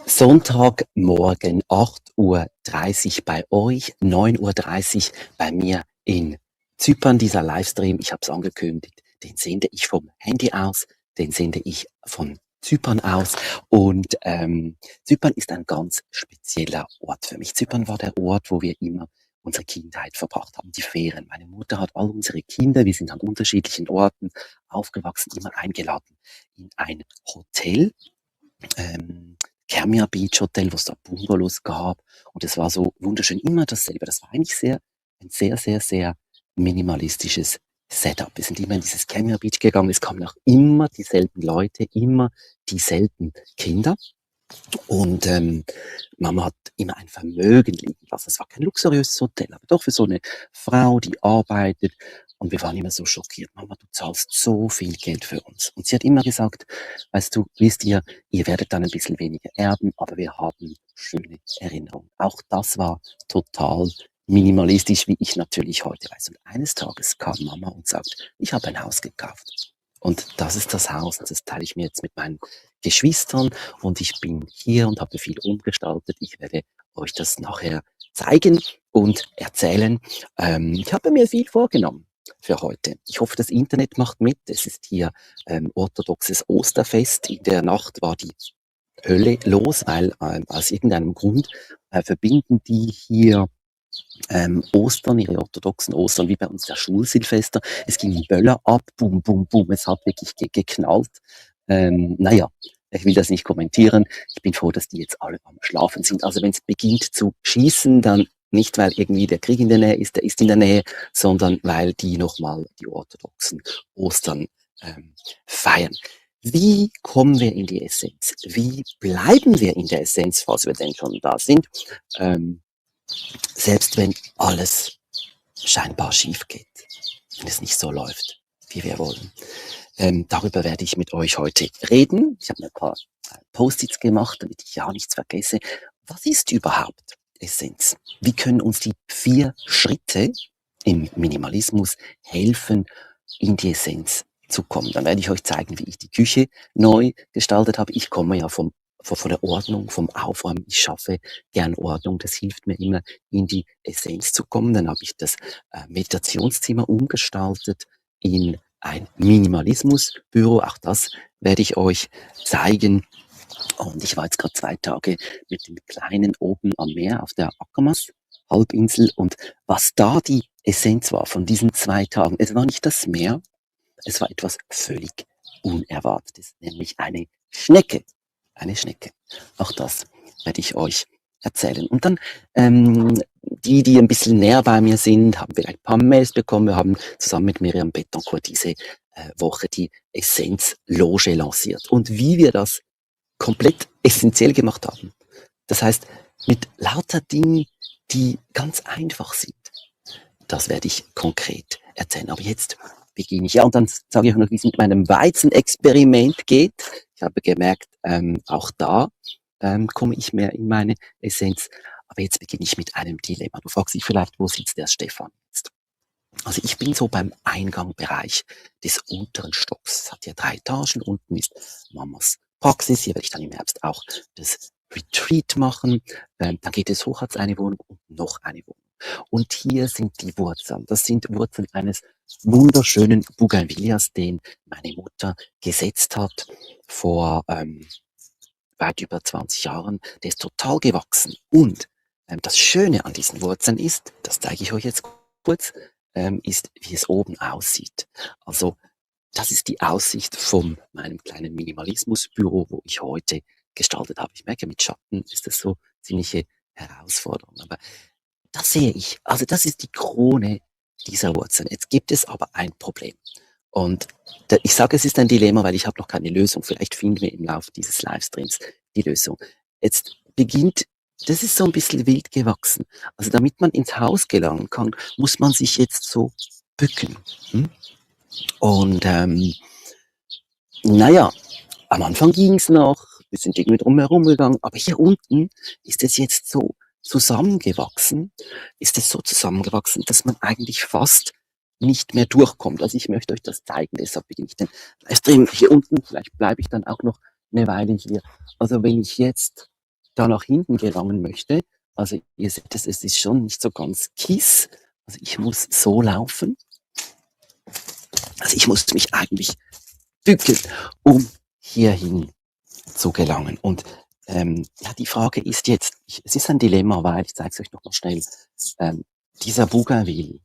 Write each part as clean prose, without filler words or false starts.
Sonntagmorgen 8:30 Uhr bei euch, 9:30 Uhr bei mir in Zypern, dieser Livestream. Ich habe es angekündigt, den sende ich vom Handy aus, den sende ich von Zypern aus. Und Zypern ist ein ganz spezieller Ort für mich. Zypern war der Ort, wo wir immer unsere Kindheit verbracht haben, die Ferien. Meine Mutter hat all unsere Kinder, wir sind an unterschiedlichen Orten aufgewachsen, immer eingeladen in ein Hotel. Kermia Beach Hotel, wo es da Bungalows gab. Und es war so wunderschön, immer dasselbe. Das war eigentlich ein sehr minimalistisches Setup. Wir sind immer in dieses Kermia Beach gegangen. Es kamen auch immer dieselben Leute, immer dieselben Kinder. Und Mama hat immer ein Vermögen liegen lassen. Es war kein luxuriöses Hotel, aber doch für so eine Frau, die arbeitet. Und wir waren immer so schockiert. Mama, du zahlst so viel Geld für uns. Und sie hat immer gesagt, weißt du, wisst ihr werdet dann ein bisschen weniger erben, aber wir haben schöne Erinnerungen. Auch das war total minimalistisch, wie ich natürlich heute weiß. Und eines Tages kam Mama und sagt, ich habe ein Haus gekauft. Und das ist das Haus, das teile ich mir jetzt mit meinen Geschwistern und ich bin hier und habe viel umgestaltet. Ich werde euch das nachher zeigen und erzählen. Ich habe mir viel vorgenommen für heute. Ich hoffe, das Internet macht mit. Es ist hier orthodoxes Osterfest. In der Nacht war die Hölle los, weil aus irgendeinem Grund verbinden die hier Ostern, ihre orthodoxen Ostern, wie bei uns der Schulsilvester. Es ging Böller ab, bum, bum, bum. Es hat wirklich geknallt. Naja, ich will das nicht kommentieren. Ich bin froh, dass die jetzt alle am Schlafen sind. Also wenn es beginnt zu schießen, dann nicht, weil irgendwie der Krieg in der Nähe ist, der ist in der Nähe, sondern weil die nochmal die orthodoxen Ostern feiern. Wie kommen wir in die Essenz? Wie bleiben wir in der Essenz, falls wir denn schon da sind? Selbst wenn alles scheinbar schief geht, wenn es nicht so läuft, wie wir wollen. Darüber werde ich mit euch heute reden. Ich habe mir ein paar Post-its gemacht, damit ich ja nichts vergesse. Was ist überhaupt Essenz? Wie können uns die 4 Schritte im Minimalismus helfen, in die Essenz zu kommen? Dann werde ich euch zeigen, wie ich die Küche neu gestaltet habe. Ich komme ja von der Ordnung, vom Aufräumen. Ich schaffe gern Ordnung. Das hilft mir immer, in die Essenz zu kommen. Dann habe ich das Meditationszimmer umgestaltet in ein Minimalismusbüro. Auch das werde ich euch zeigen. Und ich war jetzt gerade 2 Tage mit dem Kleinen oben am Meer auf der Ackermaß Halbinsel. Und was da die Essenz war von diesen 2 Tagen, es war nicht das Meer, es war etwas völlig Unerwartetes, nämlich eine Schnecke. Eine Schnecke. Auch das werde ich euch erzählen. Und dann die ein bisschen näher bei mir sind, haben vielleicht ein paar Mails bekommen. Wir haben zusammen mit Miriam Betancourt diese Woche die Essenz-Loge lanciert. Und wie wir das komplett essentiell gemacht haben. Das heißt, mit lauter Dingen, die ganz einfach sind. Das werde ich konkret erzählen. Aber jetzt beginne ich. Ja, und dann sage ich auch noch, wie es mit meinem Weizenexperiment geht. Ich habe gemerkt, auch da komme ich mehr in meine Essenz. Aber jetzt beginne ich mit einem Dilemma. Du fragst dich vielleicht, wo sitzt der Stefan jetzt? Also ich bin so beim Eingangbereich des unteren Stocks. Es hat ja 3 Etagen. Unten ist Mamas Praxis. Hier werde ich dann im Herbst auch das Retreat machen. Dann geht es hoch als eine Wohnung und noch eine Wohnung. Und hier sind die Wurzeln. Das sind Wurzeln eines wunderschönen Bougainvillias, den meine Mutter gesetzt hat vor weit über 20 Jahren. Der ist total gewachsen. Und das Schöne an diesen Wurzeln ist, das zeige ich euch jetzt kurz, ist, wie es oben aussieht. Also das ist die Aussicht von meinem kleinen Minimalismusbüro, wo ich heute gestaltet habe. Ich merke, mit Schatten ist das so ziemliche Herausforderung. Aber das sehe ich. Also das ist die Krone dieser Wurzeln. Jetzt gibt es aber ein Problem. Und ich sage, es ist ein Dilemma, weil ich habe noch keine Lösung. Vielleicht finden wir im Laufe dieses Livestreams die Lösung. Jetzt beginnt, das ist so ein bisschen wild gewachsen. Also damit man ins Haus gelangen kann, muss man sich jetzt so bücken. Und naja, am Anfang ging's noch, wir sind irgendwie drumherum gegangen, aber hier unten ist es jetzt so zusammengewachsen, dass man eigentlich fast nicht mehr durchkommt. Also ich möchte euch das zeigen, deshalb beginne ich den Livestream hier unten, vielleicht bleibe ich dann auch noch eine Weile hier. Also wenn ich jetzt da nach hinten gelangen möchte, also ihr seht es, es ist schon nicht so ganz kies. Also ich muss so laufen. Also ich muss mich eigentlich bücken, um hierhin zu gelangen. Und ja, die Frage ist jetzt, es ist ein Dilemma, weil, ich zeige es euch noch mal schnell, dieser Bougainville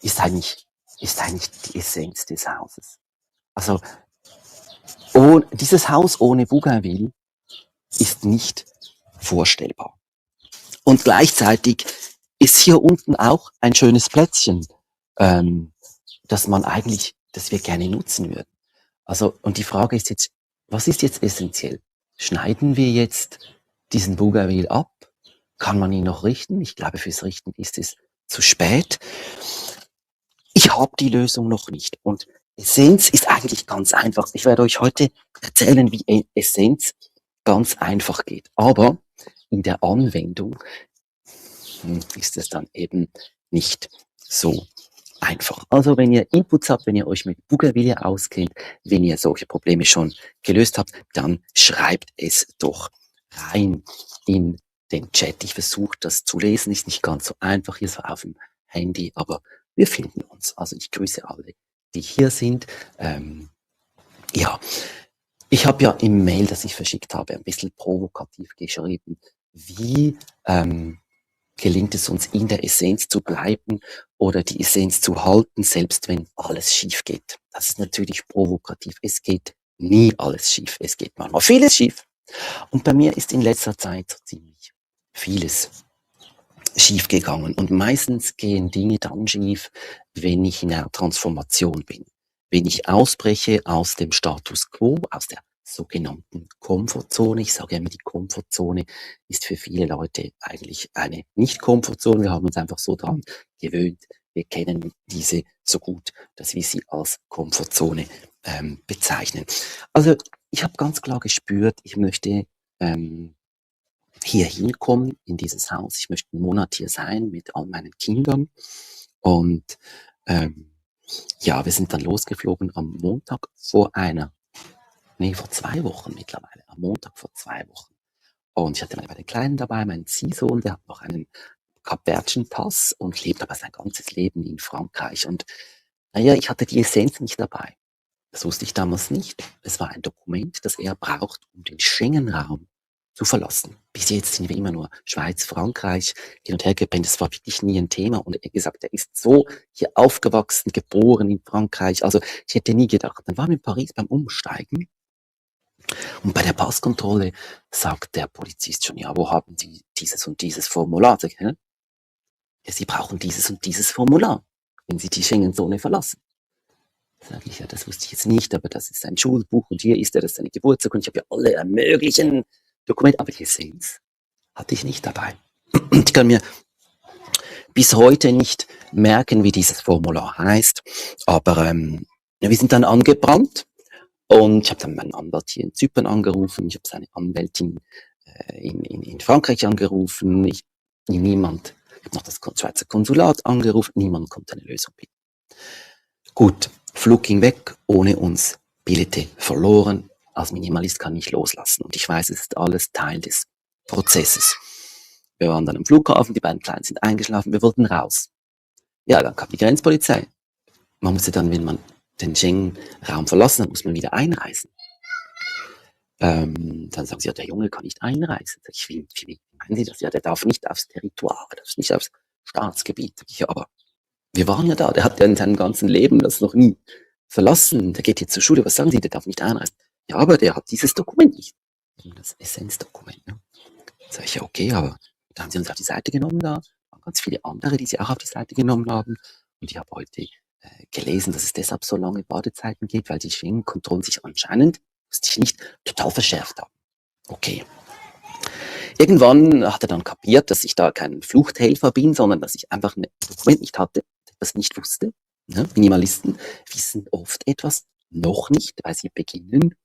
ist eigentlich die Essenz des Hauses. Also dieses Haus ohne Bougainville ist nicht vorstellbar. Und gleichzeitig ist hier unten auch ein schönes Plätzchen, das wir gerne nutzen würden. Also, und die Frage ist jetzt, was ist jetzt essentiell? Schneiden wir jetzt diesen Bougainville ab? Kann man ihn noch richten? Ich glaube, fürs Richten ist es zu spät. Ich habe die Lösung noch nicht. Und Essenz ist eigentlich ganz einfach. Ich werde euch heute erzählen, wie Essenz ganz einfach geht. Aber in der Anwendung ist es dann eben nicht so einfach. Also wenn ihr Inputs habt, wenn ihr euch mit Bougainville auskennt, wenn ihr solche Probleme schon gelöst habt, dann schreibt es doch rein in den Chat. Ich versuche das zu lesen, ist nicht ganz so einfach, hier so auf dem Handy, aber wir finden uns. Also ich grüße alle, die hier sind. Ja, ich habe ja im Mail, das ich verschickt habe, ein bisschen provokativ geschrieben, wie gelingt es uns, in der Essenz zu bleiben oder die Essenz zu halten, selbst wenn alles schief geht. Das ist natürlich provokativ. Es geht nie alles schief. Es geht manchmal vieles schief. Und bei mir ist in letzter Zeit ziemlich vieles schief gegangen. Und meistens gehen Dinge dann schief, wenn ich in einer Transformation bin. Wenn ich ausbreche aus dem Status quo, aus der sogenannten Komfortzone. Ich sage immer, die Komfortzone ist für viele Leute eigentlich eine Nicht-Komfortzone. Wir haben uns einfach so dran gewöhnt. Wir kennen diese so gut, dass wir sie als Komfortzone bezeichnen. Also ich habe ganz klar gespürt, ich möchte hier hinkommen in dieses Haus. Ich möchte einen Monat hier sein mit all meinen Kindern. Und ja, wir sind dann losgeflogen am Montag vor 2 Wochen mittlerweile. Am Montag vor 2 Wochen. Und ich hatte meine beiden Kleinen dabei, meinen Ziehsohn, der hat noch einen kapverdischen Pass und lebt aber sein ganzes Leben in Frankreich. Und naja, ich hatte die Essenz nicht dabei. Das wusste ich damals nicht. Es war ein Dokument, das er braucht, um den Schengen-Raum zu verlassen. Bis jetzt sind wir immer nur Schweiz, Frankreich hin und her gependelt. Das war wirklich nie ein Thema. Und er gesagt, er ist so hier aufgewachsen, geboren in Frankreich. Also ich hätte nie gedacht. Dann waren wir in Paris beim Umsteigen. Und bei der Passkontrolle sagt der Polizist schon, ja, wo haben Sie dieses und dieses Formular? Sag ich, hä? Ja, Sie brauchen dieses und dieses Formular, wenn Sie die Schengen-Zone verlassen. Sag ich, ja, das wusste ich jetzt nicht, aber das ist sein Schulbuch und hier ist er, das ist seine Geburtstag und ich habe ja alle möglichen Dokumente, aber die Essenz hatte ich nicht dabei. Und ich kann mir bis heute nicht merken, wie dieses Formular heißt, aber ja, wir sind dann angebrannt. Und ich habe dann meinen Anwalt hier in Zypern angerufen, ich habe seine Anwältin in Frankreich angerufen, ich habe noch das Schweizer Konsulat angerufen, niemand konnte eine Lösung bieten. Gut, Flug ging weg, ohne uns, Billette verloren, als Minimalist kann ich loslassen und ich weiß, es ist alles Teil des Prozesses. Wir waren dann am Flughafen, die beiden Kleinen sind eingeschlafen, wir wollten raus. Ja, dann kam die Grenzpolizei. Man musste dann, wenn man den Schengen-Raum verlassen, dann muss man wieder einreisen. Dann sagen sie, ja, der Junge kann nicht einreisen. Sag ich, wie meinen Sie das? Ja, der darf nicht aufs Territoire, der darf nicht aufs Staatsgebiet. Sag ich, ja, aber wir waren ja da, der hat ja in seinem ganzen Leben das noch nie verlassen. Der geht jetzt zur Schule, was sagen Sie, der darf nicht einreisen. Ja, aber der hat dieses Dokument nicht. Das Essenzdokument. Ne? Sag ich, ja, okay, aber da haben sie uns auf die Seite genommen, da waren ganz viele andere, die sie auch auf die Seite genommen haben. Und ich habe heute gelesen, dass es deshalb so lange Wartezeiten gibt, weil die Schengen-Kontrollen sich anscheinend, wusste ich nicht, total verschärft haben. Okay. Irgendwann hat er dann kapiert, dass ich da kein Fluchthelfer bin, sondern dass ich einfach ein Dokument nicht hatte, etwas nicht wusste. Ne? Minimalisten wissen oft etwas noch nicht, weil sie beginnen.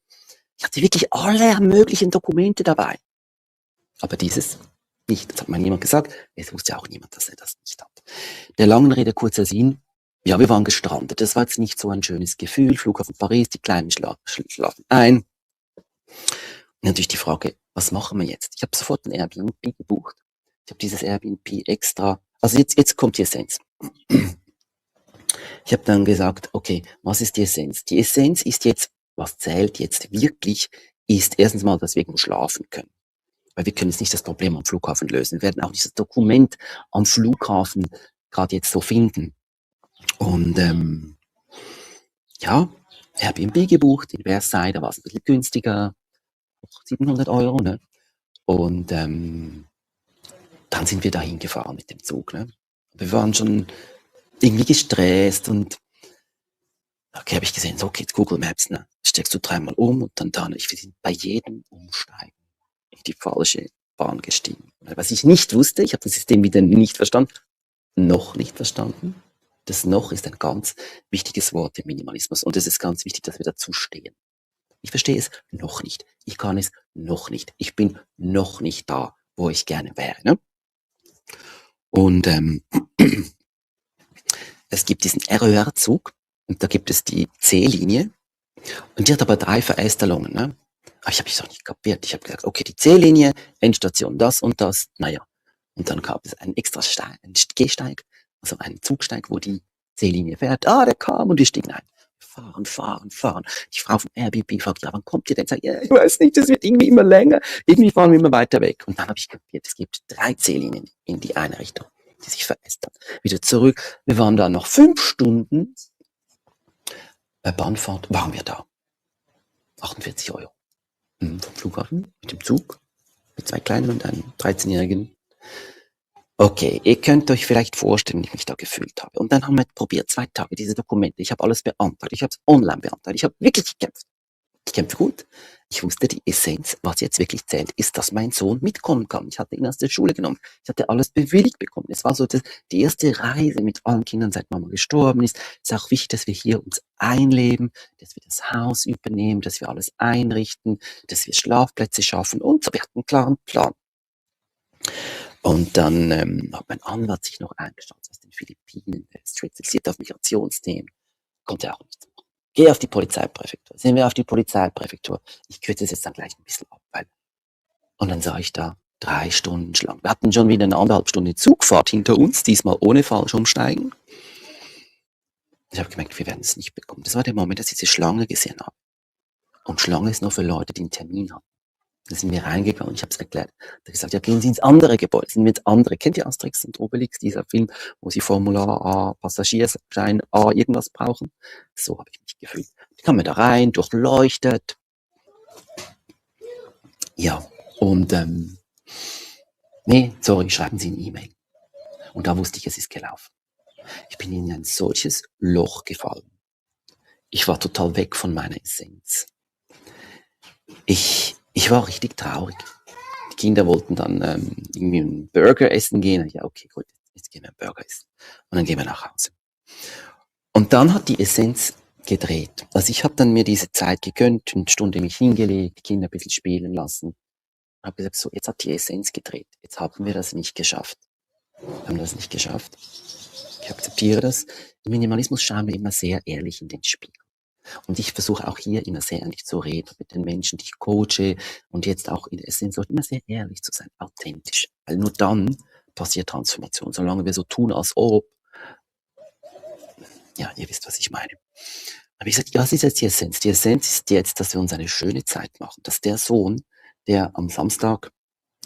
Ich hatte wirklich alle möglichen Dokumente dabei. Aber dieses nicht. Das hat mir niemand gesagt. Es wusste auch niemand, dass er das nicht hat. Der langen Rede kurzer Sinn. Ja, wir waren gestrandet. Das war jetzt nicht so ein schönes Gefühl. Flughafen Paris, die Kleinen schlafen ein. natürlich die Frage, was machen wir jetzt? Ich habe sofort ein Airbnb gebucht. Ich habe dieses Airbnb extra, also jetzt kommt die Essenz. Ich habe dann gesagt, okay, was ist die Essenz? Die Essenz ist jetzt, was zählt jetzt wirklich, ist erstens mal, dass wir irgendwo schlafen können. Weil wir können jetzt nicht das Problem am Flughafen lösen. Wir werden auch nicht das Dokument am Flughafen gerade jetzt so finden. Und ja, Airbnb gebucht in Versailles, da war es ein bisschen günstiger, 700 Euro, ne? Und dann sind wir dahin gefahren mit dem Zug, ne? Wir waren schon irgendwie gestresst und okay, habe ich gesehen, so geht's Google Maps, ne? Steckst du dreimal um und dann, wir sind bei jedem Umsteigen in die falsche Bahn gestiegen. Was ich nicht wusste, ich habe das System wieder nicht verstanden, noch nicht verstanden. Das noch ist ein ganz wichtiges Wort im Minimalismus und es ist ganz wichtig, dass wir dazu stehen. Ich verstehe es noch nicht. Ich kann es noch nicht. Ich bin noch nicht da, wo ich gerne wäre. Ne? Und es gibt diesen RER-Zug und da gibt es die C-Linie und die hat aber 3 Verästelungen. Ne? Aber ich habe mich doch nicht kapiert. Ich habe gesagt, okay, die C-Linie, Endstation das und das, naja. Und dann gab es einen extra einen Gehsteig, also einen Zugsteig, wo die C-Linie fährt. Ah, der kam und wir stiegen ein. Fahren. Die Frau vom Airbnb fragt, ja, wann kommt ihr denn? Sagt, ja, ich weiß nicht, das wird irgendwie immer länger. Irgendwie fahren wir immer weiter weg. Und dann habe ich kapiert, es gibt 3 C-Linien in die eine Richtung, die sich verästern. Wieder zurück. Wir waren da noch 5 Stunden. Bei Bahnfahrt waren wir da. 48 Euro. Vom Flughafen, mit dem Zug, mit 2 Kleinen und einem 13-Jährigen. Okay, ihr könnt euch vielleicht vorstellen, wie ich mich da gefühlt habe. Und dann haben wir probiert, 2 Tage, diese Dokumente. Ich habe alles beantragt. Ich habe es online beantragt. Ich habe wirklich gekämpft. Ich kämpfe gut. Ich wusste, die Essenz, was jetzt wirklich zählt, ist, dass mein Sohn mitkommen kann. Ich hatte ihn aus der Schule genommen. Ich hatte alles bewilligt bekommen. Es war so die erste Reise mit allen Kindern, seit Mama gestorben ist. Es ist auch wichtig, dass wir hier uns einleben, dass wir das Haus übernehmen, dass wir alles einrichten, dass wir Schlafplätze schaffen und so. Wir hatten einen klaren Plan. Und dann hat mein Anwalt sich noch eingestellt aus den Philippinen, der ist spezialisiert auf Migrationsthemen, konnte auch nichts machen. Geh auf die Polizeipräfektur. Sind wir auf die Polizeipräfektur? Ich kürze es jetzt dann gleich ein bisschen ab, und dann sah ich da 3 Stunden Schlange. Wir hatten schon wieder eine 1,5 Stunde Zugfahrt hinter uns, diesmal ohne Fallschirmsteigen. Ich habe gemerkt, wir werden es nicht bekommen. Das war der Moment, dass ich diese Schlange gesehen habe. Und Schlange ist nur für Leute, die einen Termin haben. Da sind wir reingegangen und ich habe es erklärt. Da habe ich gesagt, ja, gehen Sie ins andere Gebäude. Sind wir ins andere. Kennt ihr Asterix und Obelix, dieser Film, wo sie Formular A, Passagierschein A, irgendwas brauchen? So habe ich mich gefühlt. Ich kam mir da rein, durchleuchtet. Ja, und nee, sorry, schreiben Sie eine E-Mail. Und da wusste ich, es ist gelaufen. Ich bin in ein solches Loch gefallen. Ich war total weg von meiner Essenz. Ich war richtig traurig. Die Kinder wollten dann irgendwie einen Burger essen gehen. Ja, okay, gut, jetzt gehen wir einen Burger essen. Und dann gehen wir nach Hause. Und dann hat die Essenz gedreht. Also ich habe dann mir diese Zeit gegönnt, eine Stunde mich hingelegt, die Kinder ein bisschen spielen lassen. Habe gesagt, so, jetzt hat die Essenz gedreht. Jetzt haben wir das nicht geschafft. Wir haben das nicht geschafft. Ich akzeptiere das. Im Minimalismus schauen wir immer sehr ehrlich in den Spiegel. Und ich versuche auch hier immer sehr ehrlich zu reden mit den Menschen, die ich coache und jetzt auch in der Essenz immer sehr ehrlich zu sein, authentisch. Weil nur dann passiert Transformation. Solange wir so tun, als ob, ja, ihr wisst, was ich meine. Aber ich sage, was ist jetzt die Essenz? Die Essenz ist jetzt, dass wir uns eine schöne Zeit machen. Dass der Sohn, der am Samstag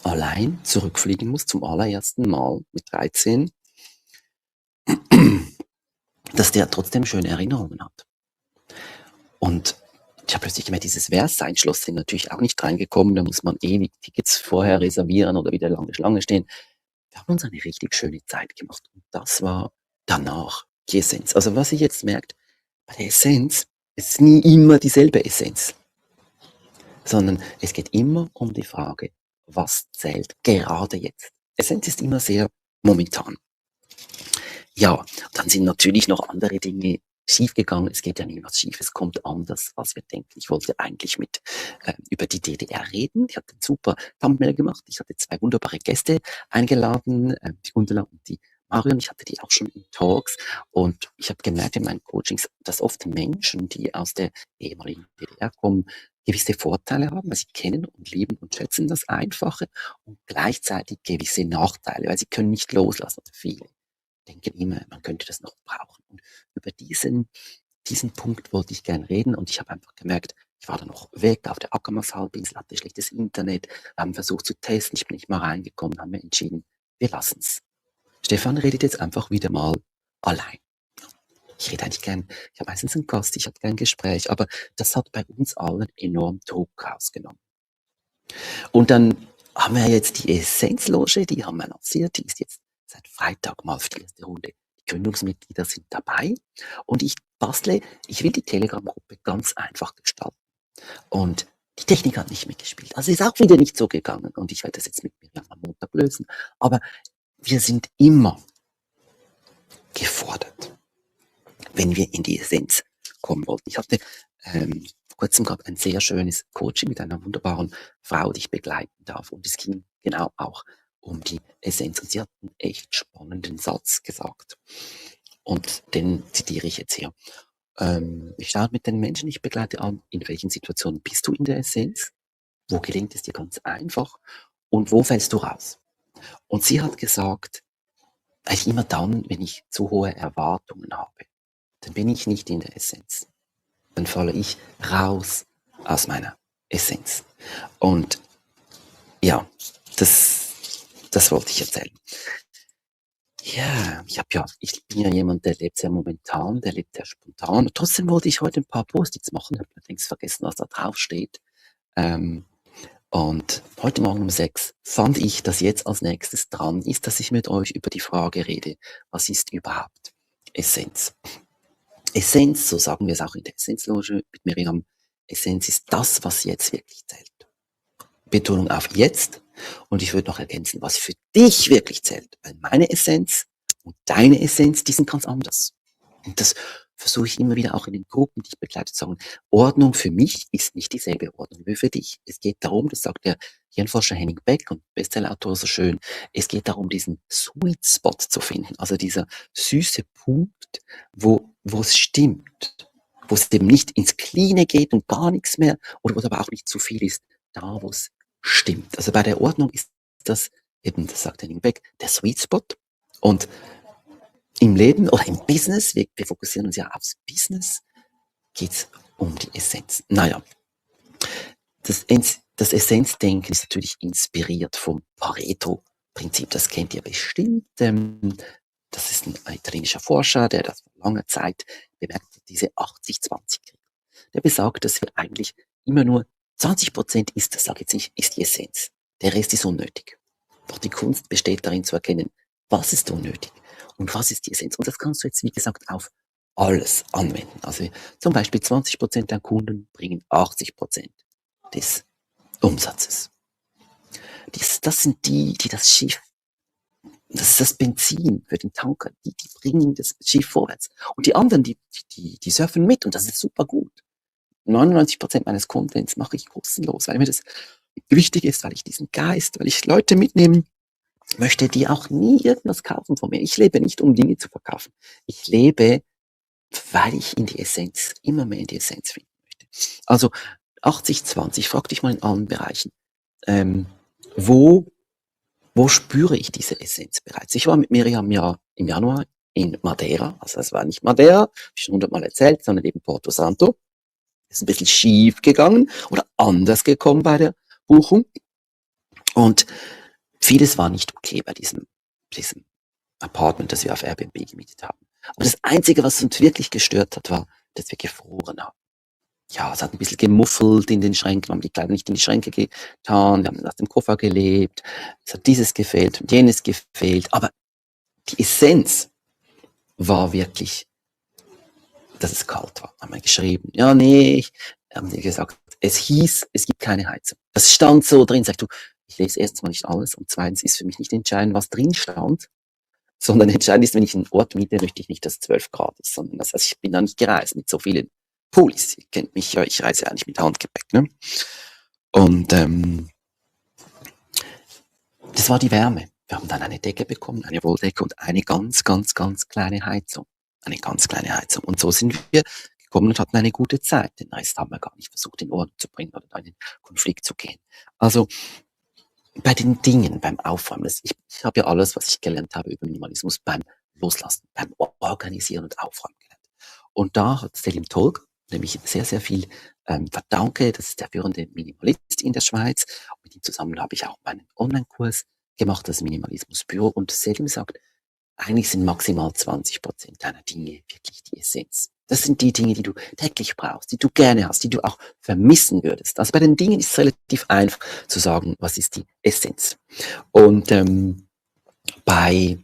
allein zurückfliegen muss, zum allerersten Mal mit 13, dass der trotzdem schöne Erinnerungen hat. Und ich habe plötzlich gemerkt, dieses Versailles-Schloss sind natürlich auch nicht reingekommen. Da muss man ewig Tickets vorher reservieren oder wieder lange Schlange stehen. Wir haben uns eine richtig schöne Zeit gemacht. Und das war danach die Essenz. Also was ich jetzt merkt, bei der Essenz ist nie immer dieselbe Essenz. Sondern es geht immer um die Frage, was zählt gerade jetzt. Essenz ist immer sehr momentan. Ja, dann sind natürlich noch andere Dinge schiefgegangen. Es geht ja nie was schief. Es kommt anders, als wir denken. Ich wollte eigentlich über die DDR reden. Ich hatte einen super Thumbnail gemacht. Ich hatte 2 wunderbare Gäste eingeladen, die Gundela und die Marion. Ich hatte die auch schon in Talks. Und ich habe gemerkt in meinen Coachings, dass oft Menschen, die aus der ehemaligen DDR kommen, gewisse Vorteile haben, weil sie kennen und lieben und schätzen das Einfache und gleichzeitig gewisse Nachteile, weil sie können nicht loslassen. Oder viele denken immer, man könnte das noch brauchen. Und über diesen Punkt wollte ich gern reden und ich habe einfach gemerkt, ich war da noch weg auf der Ackermannshalbinsel, hatte schlechtes Internet, haben versucht zu testen, ich bin nicht mal reingekommen, haben wir entschieden, wir lassen's. Stefan redet jetzt einfach wieder mal allein. Ich rede eigentlich gern, ich habe meistens einen Gast, ich habe gern ein Gespräch, aber das hat bei uns allen enorm Druck rausgenommen. Und dann haben wir jetzt die Essenzloge, die haben wir lanciert, die ist jetzt seit Freitag mal für die erste Runde. Die Gründungsmitglieder sind dabei und ich will die Telegram-Gruppe ganz einfach gestalten. Und die Technik hat nicht mitgespielt. Also ist auch wieder nicht so gegangen und ich werde das jetzt mit mir am Montag lösen. Aber wir sind immer gefordert, wenn wir in die Essenz kommen wollten. Ich hatte vor kurzem gerade ein sehr schönes Coaching mit einer wunderbaren Frau, die ich begleiten darf. Und es ging genau auch um die Essenz. Und sie hat einen echt spannenden Satz gesagt. Und den zitiere ich jetzt hier. Ich schaue mit den Menschen, die ich begleite, an, in welchen Situationen bist du in der Essenz? Wo gelingt es dir ganz einfach? Und wo fällst du raus? Und sie hat gesagt, eigentlich immer dann, wenn ich zu hohe Erwartungen habe, dann bin ich nicht in der Essenz. Dann falle ich raus aus meiner Essenz. Und ja, das wollte ich erzählen. Ja, ich bin ja jemand, der lebt sehr momentan, der lebt sehr spontan. Und trotzdem wollte ich heute ein paar Post-its machen, habe allerdings vergessen, was da drauf steht. Und heute Morgen um 6 fand ich, dass jetzt als nächstes dran ist, dass ich mit euch über die Frage rede, was ist überhaupt Essenz? Essenz, so sagen wir es auch in der Essenzloge mit Miriam, Essenz ist das, was jetzt wirklich zählt. Betonung auf jetzt. Und ich würde noch ergänzen, was für dich wirklich zählt. Weil meine Essenz und deine Essenz, die sind ganz anders. Und das versuche ich immer wieder auch in den Gruppen, die ich begleite, zu sagen. Ordnung für mich ist nicht dieselbe Ordnung wie für dich. Es geht darum, das sagt der Hirnforscher Henning Beck und Bestsellerautor so schön, es geht darum, diesen Sweet Spot zu finden. Also dieser süße Punkt, wo es stimmt. Wo es eben nicht ins Cleane geht und gar nichts mehr, oder wo es aber auch nicht zu viel ist. Da, wo es stimmt. Also bei der Ordnung ist das eben, das sagt Henning Beck, der Sweet Spot. Und im Leben oder im Business, wir fokussieren uns ja aufs Business, geht's um die Essenz. Naja, das Essenzdenken ist natürlich inspiriert vom Pareto-Prinzip. Das kennt ihr bestimmt. Das ist ein italienischer Forscher, der das vor langer Zeit bemerkt hat, diese 80-20-Regel. Der besagt, dass wir eigentlich immer nur 20% ist, das sage ich jetzt nicht, ist die Essenz. Der Rest ist unnötig. Doch die Kunst besteht darin zu erkennen, was ist unnötig und was ist die Essenz. Und das kannst du jetzt, wie gesagt, auf alles anwenden. Also zum Beispiel 20% der Kunden bringen 80% des Umsatzes. Das sind die das Schiff, das ist das Benzin für den Tanker, die bringen das Schiff vorwärts. Und die anderen, die surfen mit und das ist super gut. 99% meines Contents mache ich kostenlos, weil mir das wichtig ist, weil ich diesen Geist, weil ich Leute mitnehmen möchte, die auch nie irgendwas kaufen von mir. Ich lebe nicht, um Dinge zu verkaufen. Ich lebe, weil ich in die Essenz, immer mehr in die Essenz finden möchte. Also 80-20, frag dich mal in allen Bereichen. Wo spüre ich diese Essenz bereits? Ich war mit Miriam ja im Januar in Madeira. Also es war nicht Madeira, habe ich schon 100-mal erzählt, sondern eben Porto Santo. Ist ein bisschen schief gegangen oder anders gekommen bei der Buchung. Und vieles war nicht okay bei diesem Apartment, das wir auf Airbnb gemietet haben. Aber das Einzige, was uns wirklich gestört hat, war, dass wir gefroren haben. Ja, es hat ein bisschen gemuffelt in den Schränken, wir haben die Kleider nicht in die Schränke getan, wir haben aus dem Koffer gelebt, es hat dieses gefehlt und jenes gefehlt, aber die Essenz war wirklich, dass es kalt war. Haben wir geschrieben, ja, nee, haben die gesagt, es hieß, es gibt keine Heizung. Das stand so drin, sag du, ich lese erstens mal nicht alles und zweitens ist für mich nicht entscheidend, was drin stand, sondern entscheidend ist, wenn ich einen Ort miete, möchte ich nicht, dass es 12 Grad ist, sondern das heißt, ich bin da nicht gereist mit so vielen Pullis. Ihr kennt mich ja, ich reise ja nicht mit Handgepäck, ne? Und das war die Wärme. Wir haben dann eine Decke bekommen, eine Wolldecke und eine ganz, ganz, ganz kleine Heizung. Eine ganz kleine Heizung. Und so sind wir gekommen und hatten eine gute Zeit. Den Rest haben wir gar nicht versucht in Ordnung zu bringen oder in einen Konflikt zu gehen. Also bei den Dingen, beim Aufräumen, ich habe ja alles, was ich gelernt habe über Minimalismus, beim Loslassen, beim Organisieren und Aufräumen gelernt. Und da hat Selim Tolk nämlich sehr, sehr viel verdanke. Das ist der führende Minimalist in der Schweiz. Und mit ihm zusammen habe ich auch meinen Online-Kurs gemacht, das Minimalismusbüro. Und Selim sagt, eigentlich sind maximal 20% deiner Dinge wirklich die Essenz. Das sind die Dinge, die du täglich brauchst, die du gerne hast, die du auch vermissen würdest. Also bei den Dingen ist es relativ einfach zu sagen, was ist die Essenz. Und bei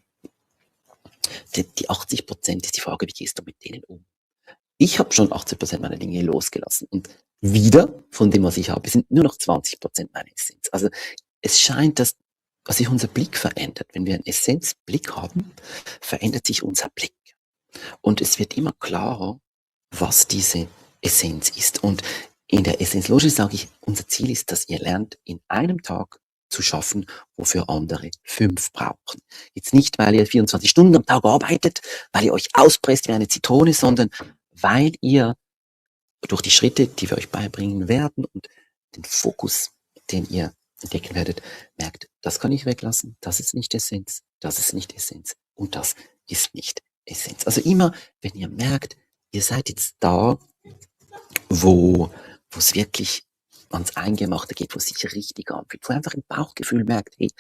die 80% ist die Frage, wie gehst du mit denen um? Ich habe schon 80% meiner Dinge losgelassen und wieder von dem, was ich habe, sind nur noch 20% meine Essenz. Also es scheint, dass sich unser Blick verändert. Wenn wir einen Essenzblick haben, verändert sich unser Blick. Und es wird immer klarer, was diese Essenz ist. Und in der Essenzloge sage ich, unser Ziel ist, dass ihr lernt, in einem Tag zu schaffen, wofür andere 5 brauchen. Jetzt nicht, weil ihr 24 Stunden am Tag arbeitet, weil ihr euch auspresst wie eine Zitrone, sondern weil ihr durch die Schritte, die wir euch beibringen werden und den Fokus, den ihr entdecken werdet, merkt, das kann ich weglassen, das ist nicht Essenz, das ist nicht Essenz und das ist nicht Essenz. Also immer, wenn ihr merkt, ihr seid jetzt da, wo es wirklich ans Eingemachte geht, wo es sich richtig anfühlt, wo ihr einfach im Bauchgefühl merkt, hey,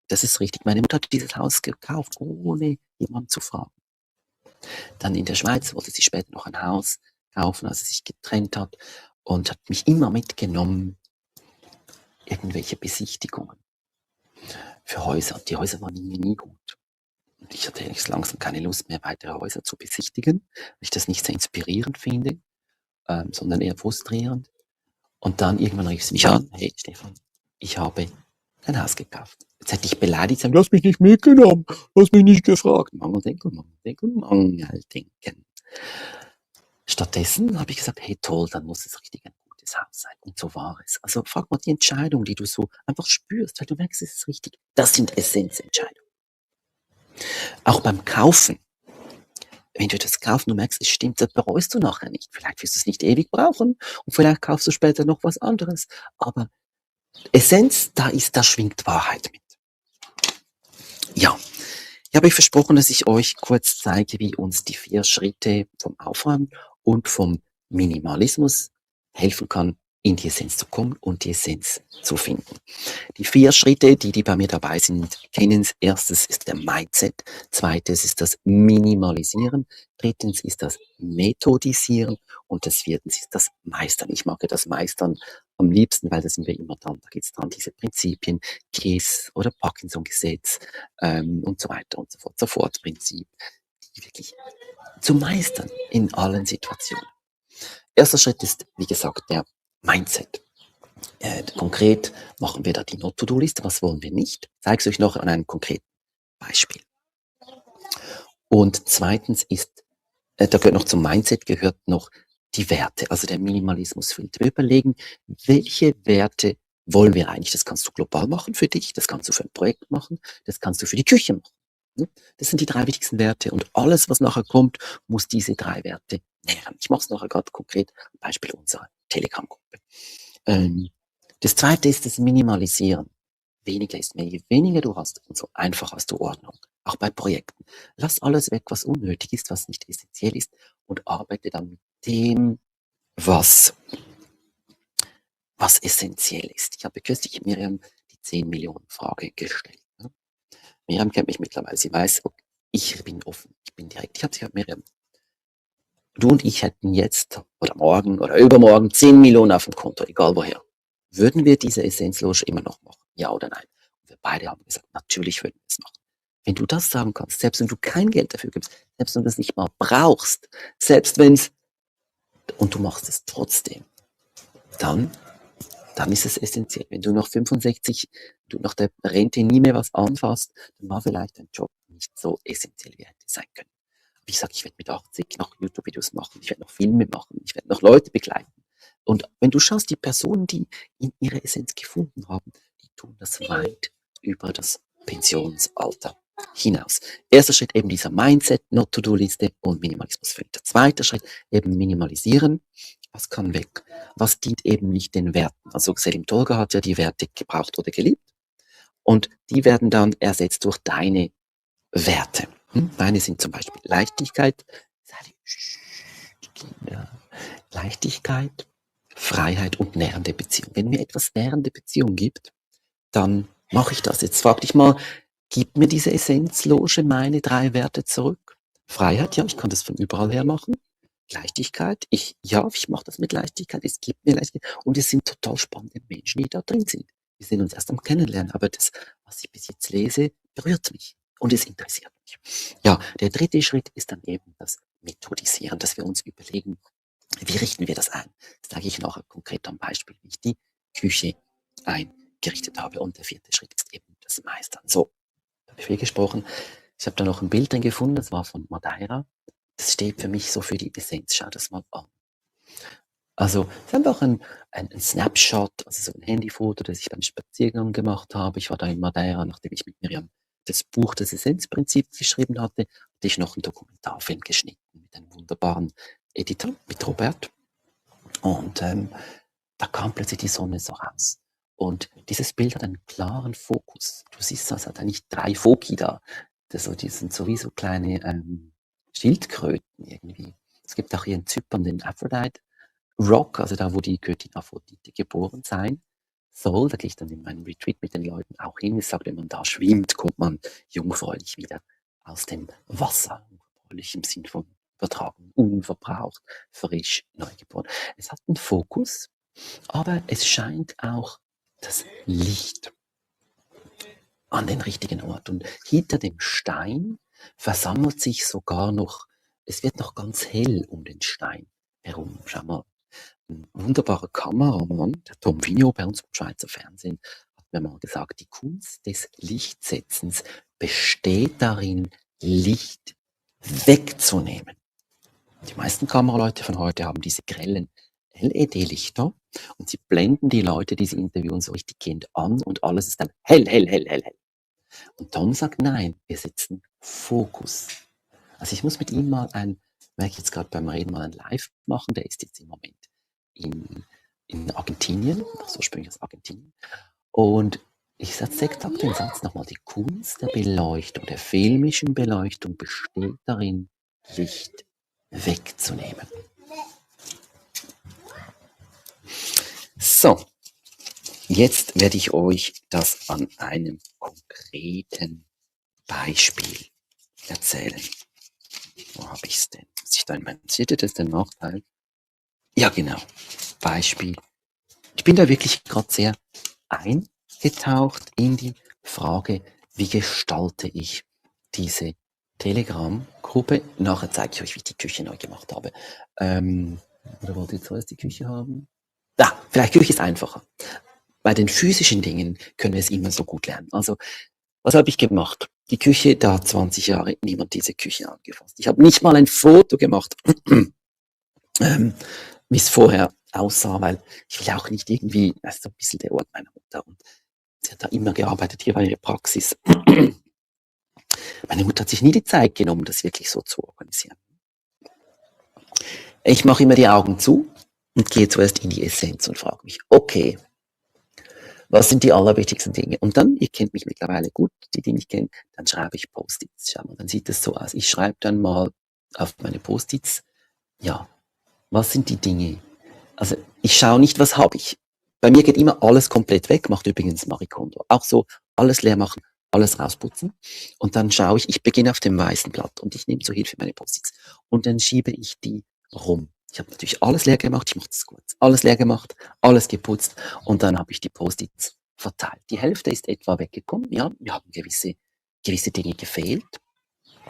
das ist richtig. Meine Mutter hat dieses Haus gekauft, ohne jemanden zu fragen. Dann in der Schweiz wollte sie später noch ein Haus kaufen, als sie sich getrennt hat und hat mich immer mitgenommen, irgendwelche Besichtigungen für Häuser. Die Häuser waren nie gut. Und ich hatte jetzt langsam keine Lust mehr, weitere Häuser zu besichtigen, weil ich das nicht sehr inspirierend finde, sondern eher frustrierend. Und dann irgendwann rief sie mich an, hey Stefan, ich habe ein Haus gekauft. Jetzt hätte ich beleidigt sagen, du hast mich nicht mitgenommen, du hast mich nicht gefragt. Mangeldenken. Stattdessen habe ich gesagt, hey toll, dann muss es richtig ein gutes Haus sein. Und so war es. Also frag mal die Entscheidung, die du so einfach spürst, weil du merkst, es ist richtig. Das sind Essenzentscheidungen. Auch beim Kaufen. Wenn du das kaufst und du merkst, es stimmt, das bereust du nachher nicht. Vielleicht wirst du es nicht ewig brauchen und vielleicht kaufst du später noch was anderes. Aber Essenz, da schwingt Wahrheit mit. Ja, ich habe euch versprochen, dass ich euch kurz zeige, wie uns die 4 Schritte vom Aufräumen und vom Minimalismus helfen kann, in die Essenz zu kommen und die Essenz zu finden. Die 4 Schritte, die bei mir dabei sind, kennen es. Erstes ist der Mindset, zweites ist das Minimalisieren, drittens ist das Methodisieren und das 4. ist das Meistern. Ich mag ja das Meistern am liebsten, weil da sind wir immer dran. Da geht es dran, diese Prinzipien, Kies oder Parkinson-Gesetz und so weiter und so fort, Sofortprinzip, die wirklich zu meistern in allen Situationen. Erster Schritt ist, wie gesagt, der Mindset. Konkret machen wir da die Not-to-Do-Liste, was wollen wir nicht. Ich zeige es euch noch an einem konkreten Beispiel. Und zweitens ist, da gehört noch zum Mindset, gehört noch die Werte, also der Minimalismusfilter. Wir überlegen, welche Werte wollen wir eigentlich? Das kannst du global machen für dich, das kannst du für ein Projekt machen, das kannst du für die Küche machen. Das sind die 3 wichtigsten Werte und alles, was nachher kommt, muss diese 3 Werte nähren. Ich mache es nachher gerade konkret, Beispiel unserer Telegram-Gruppe. Das zweite ist das Minimalisieren. Weniger ist mehr. Je weniger du hast, umso einfacher hast du Ordnung. Auch bei Projekten. Lass alles weg, was unnötig ist, was nicht essentiell ist und arbeite dann mit dem, was essentiell ist. Ich habe kürzlich Miriam die 10 Millionen Frage gestellt. Miriam kennt mich mittlerweile. Sie weiß, ich bin offen, ich bin direkt. Ich habe gesagt, Miriam, du und ich hätten jetzt oder morgen oder übermorgen 10 Millionen auf dem Konto, egal woher. Würden wir diese Essenzloge immer noch machen? Ja oder nein? Und wir beide haben gesagt, natürlich würden wir es machen. Wenn du das sagen kannst, selbst wenn du kein Geld dafür gibst, selbst wenn du es nicht mal brauchst, selbst wenn es, und du machst es trotzdem, dann ist es essentiell. Wenn du nach 65, du nach der Rente nie mehr was anfasst, dann war vielleicht dein Job nicht so essentiell, wie er hätte sein können. Aber ich sage, ich werde mit 80 noch YouTube-Videos machen, ich werde noch Filme machen, ich werde noch Leute begleiten. Und wenn du schaust, die Personen, die in ihre Essenz gefunden haben, die tun das weit über das Pensionsalter hinaus. Erster Schritt eben dieser Mindset, Not-to-Do-Liste und Minimalismusfeld. Der zweite Schritt eben minimalisieren. Was kann weg? Was dient eben nicht den Werten? Also Selim Tolga hat ja die Werte gebraucht oder geliebt und die werden dann ersetzt durch deine Werte. Meine sind zum Beispiel Leichtigkeit, Leichtigkeit, Freiheit und nährende Beziehung. Wenn mir etwas nährende Beziehung gibt, dann mache ich das. Jetzt frag dich mal, gibt mir diese Essenzloge meine 3 Werte zurück? Freiheit, ja, ich kann das von überall her machen. Leichtigkeit, ich mache das mit Leichtigkeit, es gibt mir Leichtigkeit und es sind total spannende Menschen, die da drin sind. Wir sind uns erst am Kennenlernen, aber das, was ich bis jetzt lese, berührt mich und es interessiert mich. Ja, der dritte Schritt ist dann eben das Methodisieren, dass wir uns überlegen, wie richten wir das ein? Das sage ich nachher konkret am Beispiel, wie ich die Küche eingerichtet habe. Und der vierte Schritt ist eben das Meistern. So, da habe ich viel gesprochen. Ich habe da noch ein Bild drin gefunden, das war von Madeira. Das steht für mich so für die Essenz. Schau das mal an. Also, es ist einfach ein Snapshot, also so ein Handyfoto, das ich beim Spaziergang gemacht habe. Ich war da in Madeira, nachdem ich mit Miriam das Buch Das Essenzprinzip geschrieben hatte ich noch einen Dokumentarfilm geschnitten mit einem wunderbaren Editor, mit Robert. Und da kam plötzlich die Sonne so raus. Und dieses Bild hat einen klaren Fokus. Du siehst, es hat eigentlich 3 Foki da. Die sind so wie so kleine Schildkröten irgendwie. Es gibt auch hier in Zypern den Aphrodite Rock, also da, wo die Göttin Aphrodite geboren sein soll. Da gehe ich dann in meinem Retreat mit den Leuten auch hin. Ich sage, wenn man da schwimmt, kommt man jungfräulich wieder aus dem Wasser. Jungfräulich im Sinn von übertragen, unverbraucht, frisch, neugeboren. Es hat einen Fokus, aber es scheint auch das Licht an den richtigen Ort. Und hinter dem Stein versammelt sich sogar noch, es wird noch ganz hell um den Stein herum. Schau mal, ein wunderbarer Kameramann, der Tom Vigno bei uns im Schweizer Fernsehen, hat mir mal gesagt, die Kunst des Lichtsetzens besteht darin, Licht wegzunehmen. Die meisten Kameraleute von heute haben diese grellen LED-Lichter und sie blenden die Leute, die sie interviewen, so richtig gehend an und alles ist dann hell, hell, hell, hell, hell. Und Tom sagt, nein, wir setzen Fokus. Also ich muss mit ihm mal merke ich jetzt gerade beim Reden, mal ein Live machen, der ist jetzt im Moment in Argentinien, so ursprünglich aus Argentinien. Und ich sage den Satz nochmal, die Kunst der Beleuchtung, der filmischen Beleuchtung besteht darin, Licht wegzunehmen. So, jetzt werde ich euch das an einem konkreten Beispiel erzählen. Wo habe ich es denn? Seht ihr das den Nachteil? Ja, genau. Beispiel. Ich bin da wirklich gerade sehr eingetaucht in die Frage, wie gestalte ich diese Telegram-Gruppe. Nachher zeige ich euch, wie ich die Küche neu gemacht habe. Oder wollt ihr zuerst die Küche haben? Vielleicht Küche ist einfacher. Bei den physischen Dingen können wir es immer so gut lernen. Also, was habe ich gemacht? Die Küche, da hat 20 Jahre niemand diese Küche angefasst. Ich habe nicht mal ein Foto gemacht, wie es vorher aussah, weil ich will auch nicht irgendwie, das ist so ein bisschen der Ort meiner Mutter. Und sie hat da immer gearbeitet, hier war ihre Praxis. Meine Mutter hat sich nie die Zeit genommen, das wirklich so zu organisieren. Ich mache immer die Augen zu und gehe zuerst in die Essenz und frage mich, okay, was sind die allerwichtigsten Dinge? Und dann, ihr kennt mich mittlerweile gut, die mich kennen, dann schreibe ich Post-its. Schau mal, dann sieht es so aus. Ich schreibe dann mal auf meine Post-its, ja, was sind die Dinge? Also ich schaue nicht, was habe ich. Bei mir geht immer alles komplett weg, macht übrigens Marie Kondo. Auch so, alles leer machen, alles rausputzen. Und dann schaue ich beginne auf dem weißen Blatt und ich nehme zur Hilfe meine Post-its. Und dann schiebe ich die rum. Ich habe natürlich alles leer gemacht, ich mache das kurz. Alles leer gemacht, alles geputzt und dann habe ich die Post-its verteilt. Die Hälfte ist etwa weggekommen, ja, mir haben gewisse Dinge gefehlt.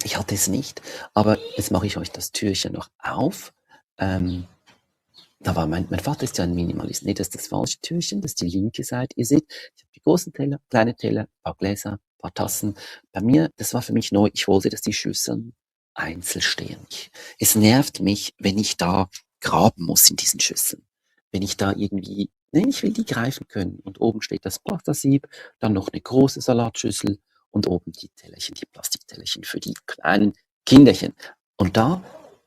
Ich hatte es nicht, aber jetzt mache ich euch das Türchen noch auf. Da war mein Vater ist ja ein Minimalist. Nee, das ist das falsche Türchen, das ist die linke Seite. Ihr seht, ich habe die großen Teller, kleine Teller, ein paar Gläser, ein paar Tassen. Bei mir, das war für mich neu, ich wollte, dass die Schüsseln einzeln stehen. Es nervt mich, wenn ich da graben muss in diesen Schüsseln. Wenn ich da irgendwie, ich will die greifen können. Und oben steht das Pastasieb, dann noch eine große Salatschüssel und oben die Tellerchen, die Plastiktellerchen für die kleinen Kinderchen. Und da,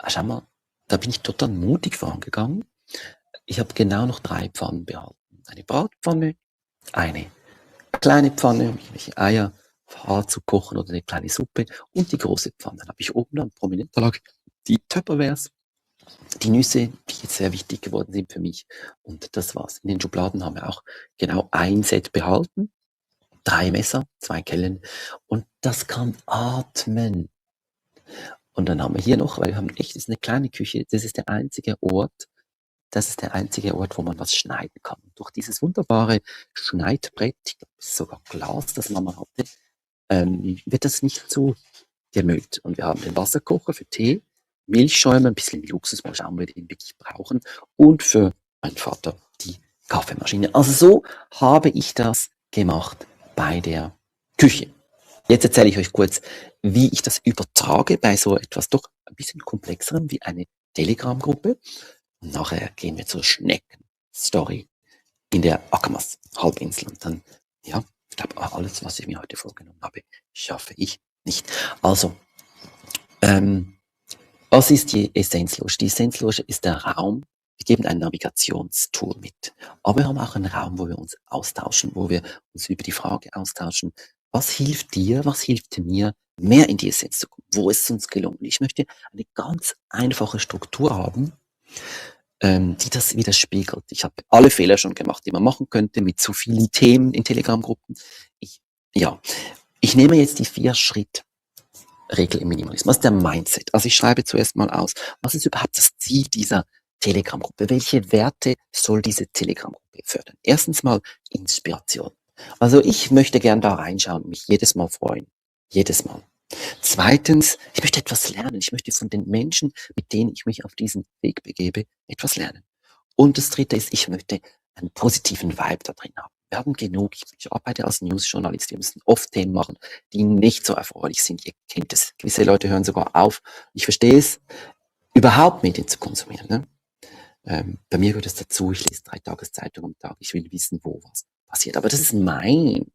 schau mal, da bin ich total mutig vorangegangen. Ich habe genau noch 3 Pfannen behalten. Eine Bratpfanne, eine kleine Pfanne, um irgendwelche Eier zu kochen oder eine kleine Suppe und die große Pfanne. Dann habe ich oben dann prominenter lag die Tupperwares, die Nüsse, die jetzt sehr wichtig geworden sind für mich. Und das war's. In den Schubladen haben wir auch genau ein Set behalten. 3 Messer, 2 Kellen. Und das kann atmen. Und dann haben wir hier noch, weil wir haben echt, das ist eine kleine Küche, das ist der einzige Ort, wo man was schneiden kann. Und durch dieses wunderbare Schneidbrett, ich glaube, es ist sogar Glas, das Mama hatte, wird das nicht so gemüllt. Und wir haben den Wasserkocher für Tee, Milchschäume, ein bisschen Luxus, mal schauen, ob wir den wirklich brauchen. Und für meinen Vater die Kaffeemaschine. Also so habe ich das gemacht bei der Küche. Jetzt erzähle ich euch kurz, wie ich das übertrage bei so etwas doch ein bisschen komplexerem wie eine Telegram-Gruppe. Und nachher gehen wir zur Schnecken-Story in der Ackermas-Halbinsel. Und dann, ja, ich glaube, alles, was ich mir heute vorgenommen habe, schaffe ich nicht. Also, was ist die Essenzloge? Die Essenzloge ist der Raum. Wir geben ein Navigationstool mit. Aber wir haben auch einen Raum, wo wir uns austauschen, wo wir uns über die Frage austauschen, was hilft dir, was hilft mir, mehr in die Essenz zu kommen? Wo ist es uns gelungen? Ich möchte eine ganz einfache Struktur haben, die das widerspiegelt. Ich habe alle Fehler schon gemacht, die man machen könnte, mit zu vielen Themen in Telegram-Gruppen. Ich nehme jetzt die 4-Schritt-Regel im Minimalismus, der Mindset. Also ich schreibe zuerst mal aus, was ist überhaupt das Ziel dieser Telegram-Gruppe? Welche Werte soll diese Telegram-Gruppe fördern? Erstens mal Inspiration. Also ich möchte gern da reinschauen, mich jedes Mal freuen. Jedes Mal. Zweitens, ich möchte etwas lernen. Ich möchte von den Menschen, mit denen ich mich auf diesen Weg begebe, etwas lernen. Und das Dritte ist, ich möchte einen positiven Vibe da drin haben. Wir haben genug. Ich arbeite als News-Journalist. Wir müssen oft Themen machen, die nicht so erfreulich sind. Ihr kennt es. Gewisse Leute hören sogar auf. Ich verstehe es, überhaupt Medien zu konsumieren. Ne? Bei mir gehört es dazu. Ich lese 3 Tageszeitungen am Tag. Ich will wissen, wo was passiert. Aber das ist meine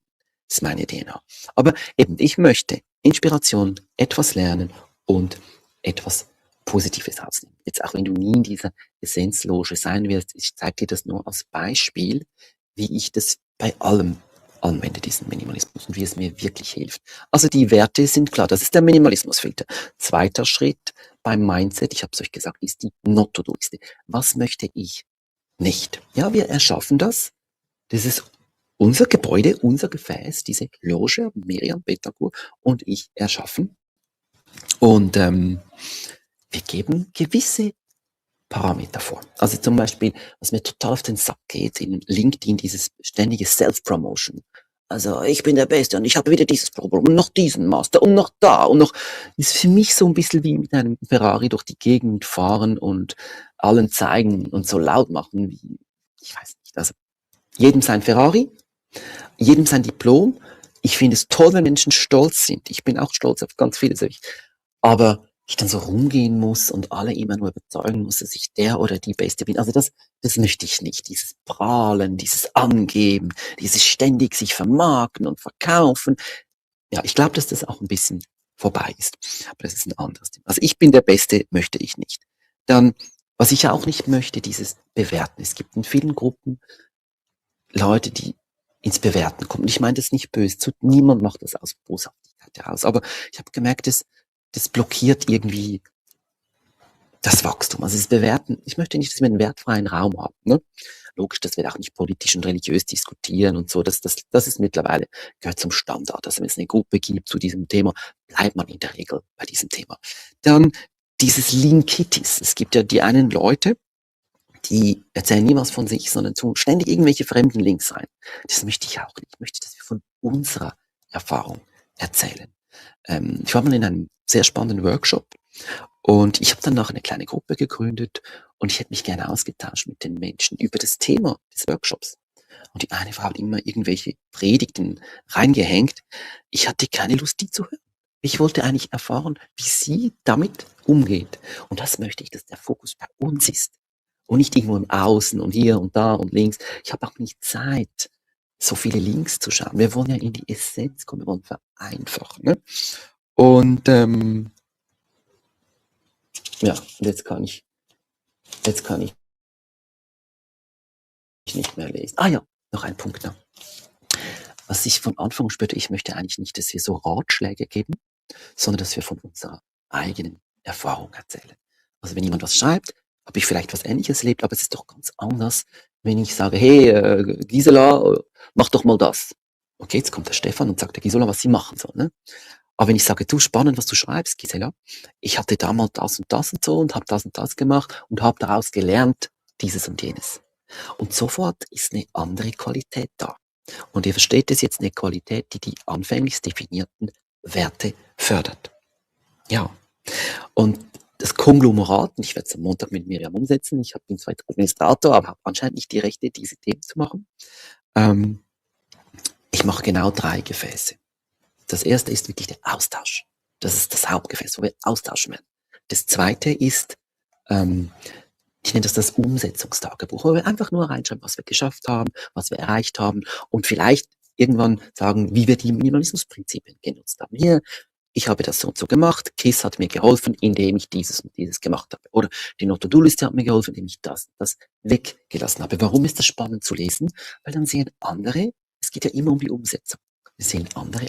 DNA. Aber eben, ich möchte Inspiration, etwas lernen und etwas Positives rausnehmen. Jetzt auch wenn du nie in dieser Essenzloge sein wirst, ich zeige dir das nur als Beispiel, wie ich das bei allem anwende, diesen Minimalismus und wie es mir wirklich hilft. Also die Werte sind klar, das ist der Minimalismusfilter. Zweiter Schritt beim Mindset, ich habe es euch gesagt, ist die Not-to-Do-Liste. Was möchte ich nicht? Ja, wir erschaffen das. Das ist unser Gebäude, unser Gefäß, diese Loge haben Miriam Betagur und ich erschaffen. Und wir geben gewisse Parameter vor. Also zum Beispiel, was mir total auf den Sack geht, in LinkedIn, dieses ständige Self-Promotion. Also ich bin der Beste und ich habe wieder dieses Problem und noch diesen Master und noch da und noch. Das ist für mich so ein bisschen wie mit einem Ferrari durch die Gegend fahren und allen zeigen und so laut machen, wie, ich weiß nicht, also jedem sein Ferrari, jedem sein Diplom. Ich finde es toll, wenn Menschen stolz sind. Ich bin auch stolz auf ganz vieles. Aber ich dann so rumgehen muss und alle immer nur überzeugen muss, dass ich der oder die Beste bin. Also das möchte ich nicht. Dieses Prahlen, dieses Angeben, dieses ständig sich vermarkten und verkaufen. Ja, ich glaube, dass das auch ein bisschen vorbei ist. Aber das ist ein anderes Thema. Also ich bin der Beste, möchte ich nicht. Dann, was ich auch nicht möchte, dieses Bewerten. Es gibt in vielen Gruppen Leute, die ins Bewerten kommen. Ich meine das nicht böse. Niemand macht das aus Boshaftigkeit heraus. Aber ich habe gemerkt, das blockiert irgendwie das Wachstum. Also das Bewerten, ich möchte nicht, dass wir einen wertfreien Raum haben. Ne? Logisch, dass wir auch nicht politisch und religiös diskutieren und so. Das ist mittlerweile, gehört zum Standard. Also wenn es eine Gruppe gibt zu diesem Thema, bleibt man in der Regel bei diesem Thema. Dann dieses Linkitis. Es gibt ja die einen Leute, die erzählen nie was von sich, sondern tun ständig irgendwelche fremden Links rein. Das möchte ich auch nicht. Ich möchte, dass wir von unserer Erfahrung erzählen. Ich war mal in einem sehr spannenden Workshop und ich habe danach eine kleine Gruppe gegründet und ich hätte mich gerne ausgetauscht mit den Menschen über das Thema des Workshops. Und die eine Frau hat immer irgendwelche Predigten reingehängt. Ich hatte keine Lust, die zu hören. Ich wollte eigentlich erfahren, wie sie damit umgeht. Und das möchte ich, dass der Fokus bei uns ist. Und nicht irgendwo im Außen und hier und da und links. Ich habe auch nicht Zeit, so viele Links zu schauen. Wir wollen ja in die Essenz kommen, wir wollen vereinfachen. Ne? Und ja, und jetzt kann ich nicht mehr lesen. Ah ja, noch ein Punkt noch. Was ich von Anfang spürte, ich möchte eigentlich nicht, dass wir so Ratschläge geben, sondern dass wir von unserer eigenen Erfahrung erzählen. Also wenn jemand was schreibt, habe ich vielleicht was Ähnliches erlebt, aber es ist doch ganz anders, wenn ich sage, hey, Gisela, mach doch mal das. Okay, jetzt kommt der Stefan und sagt der Gisela, was sie machen soll. Ne? Aber wenn ich sage, du, spannend, was du schreibst, Gisela, ich hatte damals das und so und habe das und das gemacht und habe daraus gelernt, dieses und jenes. Und sofort ist eine andere Qualität da. Und ihr versteht es jetzt, eine Qualität, die die anfänglich definierten Werte fördert. Ja, und das Konglomerat, und ich werde es am Montag mit Miriam umsetzen, ich bin zwar Administrator, aber habe anscheinend nicht die Rechte, diese Themen zu machen. Ich mache genau 3 Gefäße. Das erste ist wirklich der Austausch. Das ist das Hauptgefäß, wo wir austauschen werden. Das zweite ist, ich nenne das Umsetzungstagebuch, wo wir einfach nur reinschreiben, was wir geschafft haben, was wir erreicht haben und vielleicht irgendwann sagen, wie wir die Minimalismusprinzipien genutzt haben. Hier, ich habe das so und so gemacht, Chris hat mir geholfen, indem ich dieses und dieses gemacht habe. Oder die To-Do-Liste hat mir geholfen, indem ich das und das weggelassen habe. Warum ist das spannend zu lesen? Weil dann sehen andere, es geht ja immer um die Umsetzung. Sehen andere,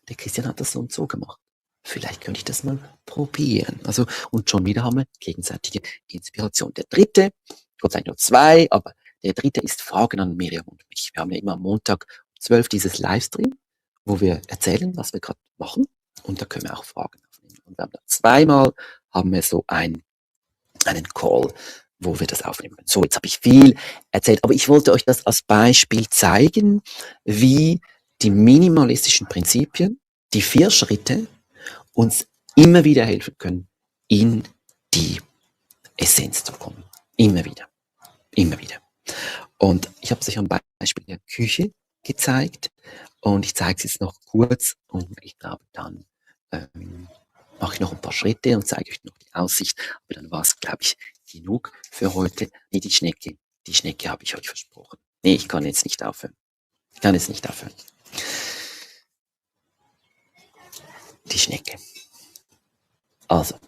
der Christian hat das so und so gemacht. Vielleicht könnte ich das mal probieren. Also, und schon wieder haben wir gegenseitige Inspiration. Der dritte, Gott sei Dank nur 2, aber der dritte ist Fragen an Miriam und mich. Wir haben ja immer am Montag um 12 dieses Livestream, wo wir erzählen, was wir gerade machen. Und da können wir auch Fragen aufnehmen. Und wir haben da zweimal haben wir so einen Call, wo wir das aufnehmen können. So, jetzt habe ich viel erzählt, aber ich wollte euch das als Beispiel zeigen, wie die minimalistischen Prinzipien, die 4 Schritte, uns immer wieder helfen können, in die Essenz zu kommen. Immer wieder. Immer wieder. Und ich habe es euch am Beispiel der Küche gezeigt und ich zeige es jetzt noch kurz und ich glaube, dann mache ich noch ein paar Schritte und zeige euch noch die Aussicht. Aber dann war es, glaube ich, genug für heute. Nee, die Schnecke habe ich euch versprochen. Nee, ich kann jetzt nicht aufhören. Die Schnecke. Also,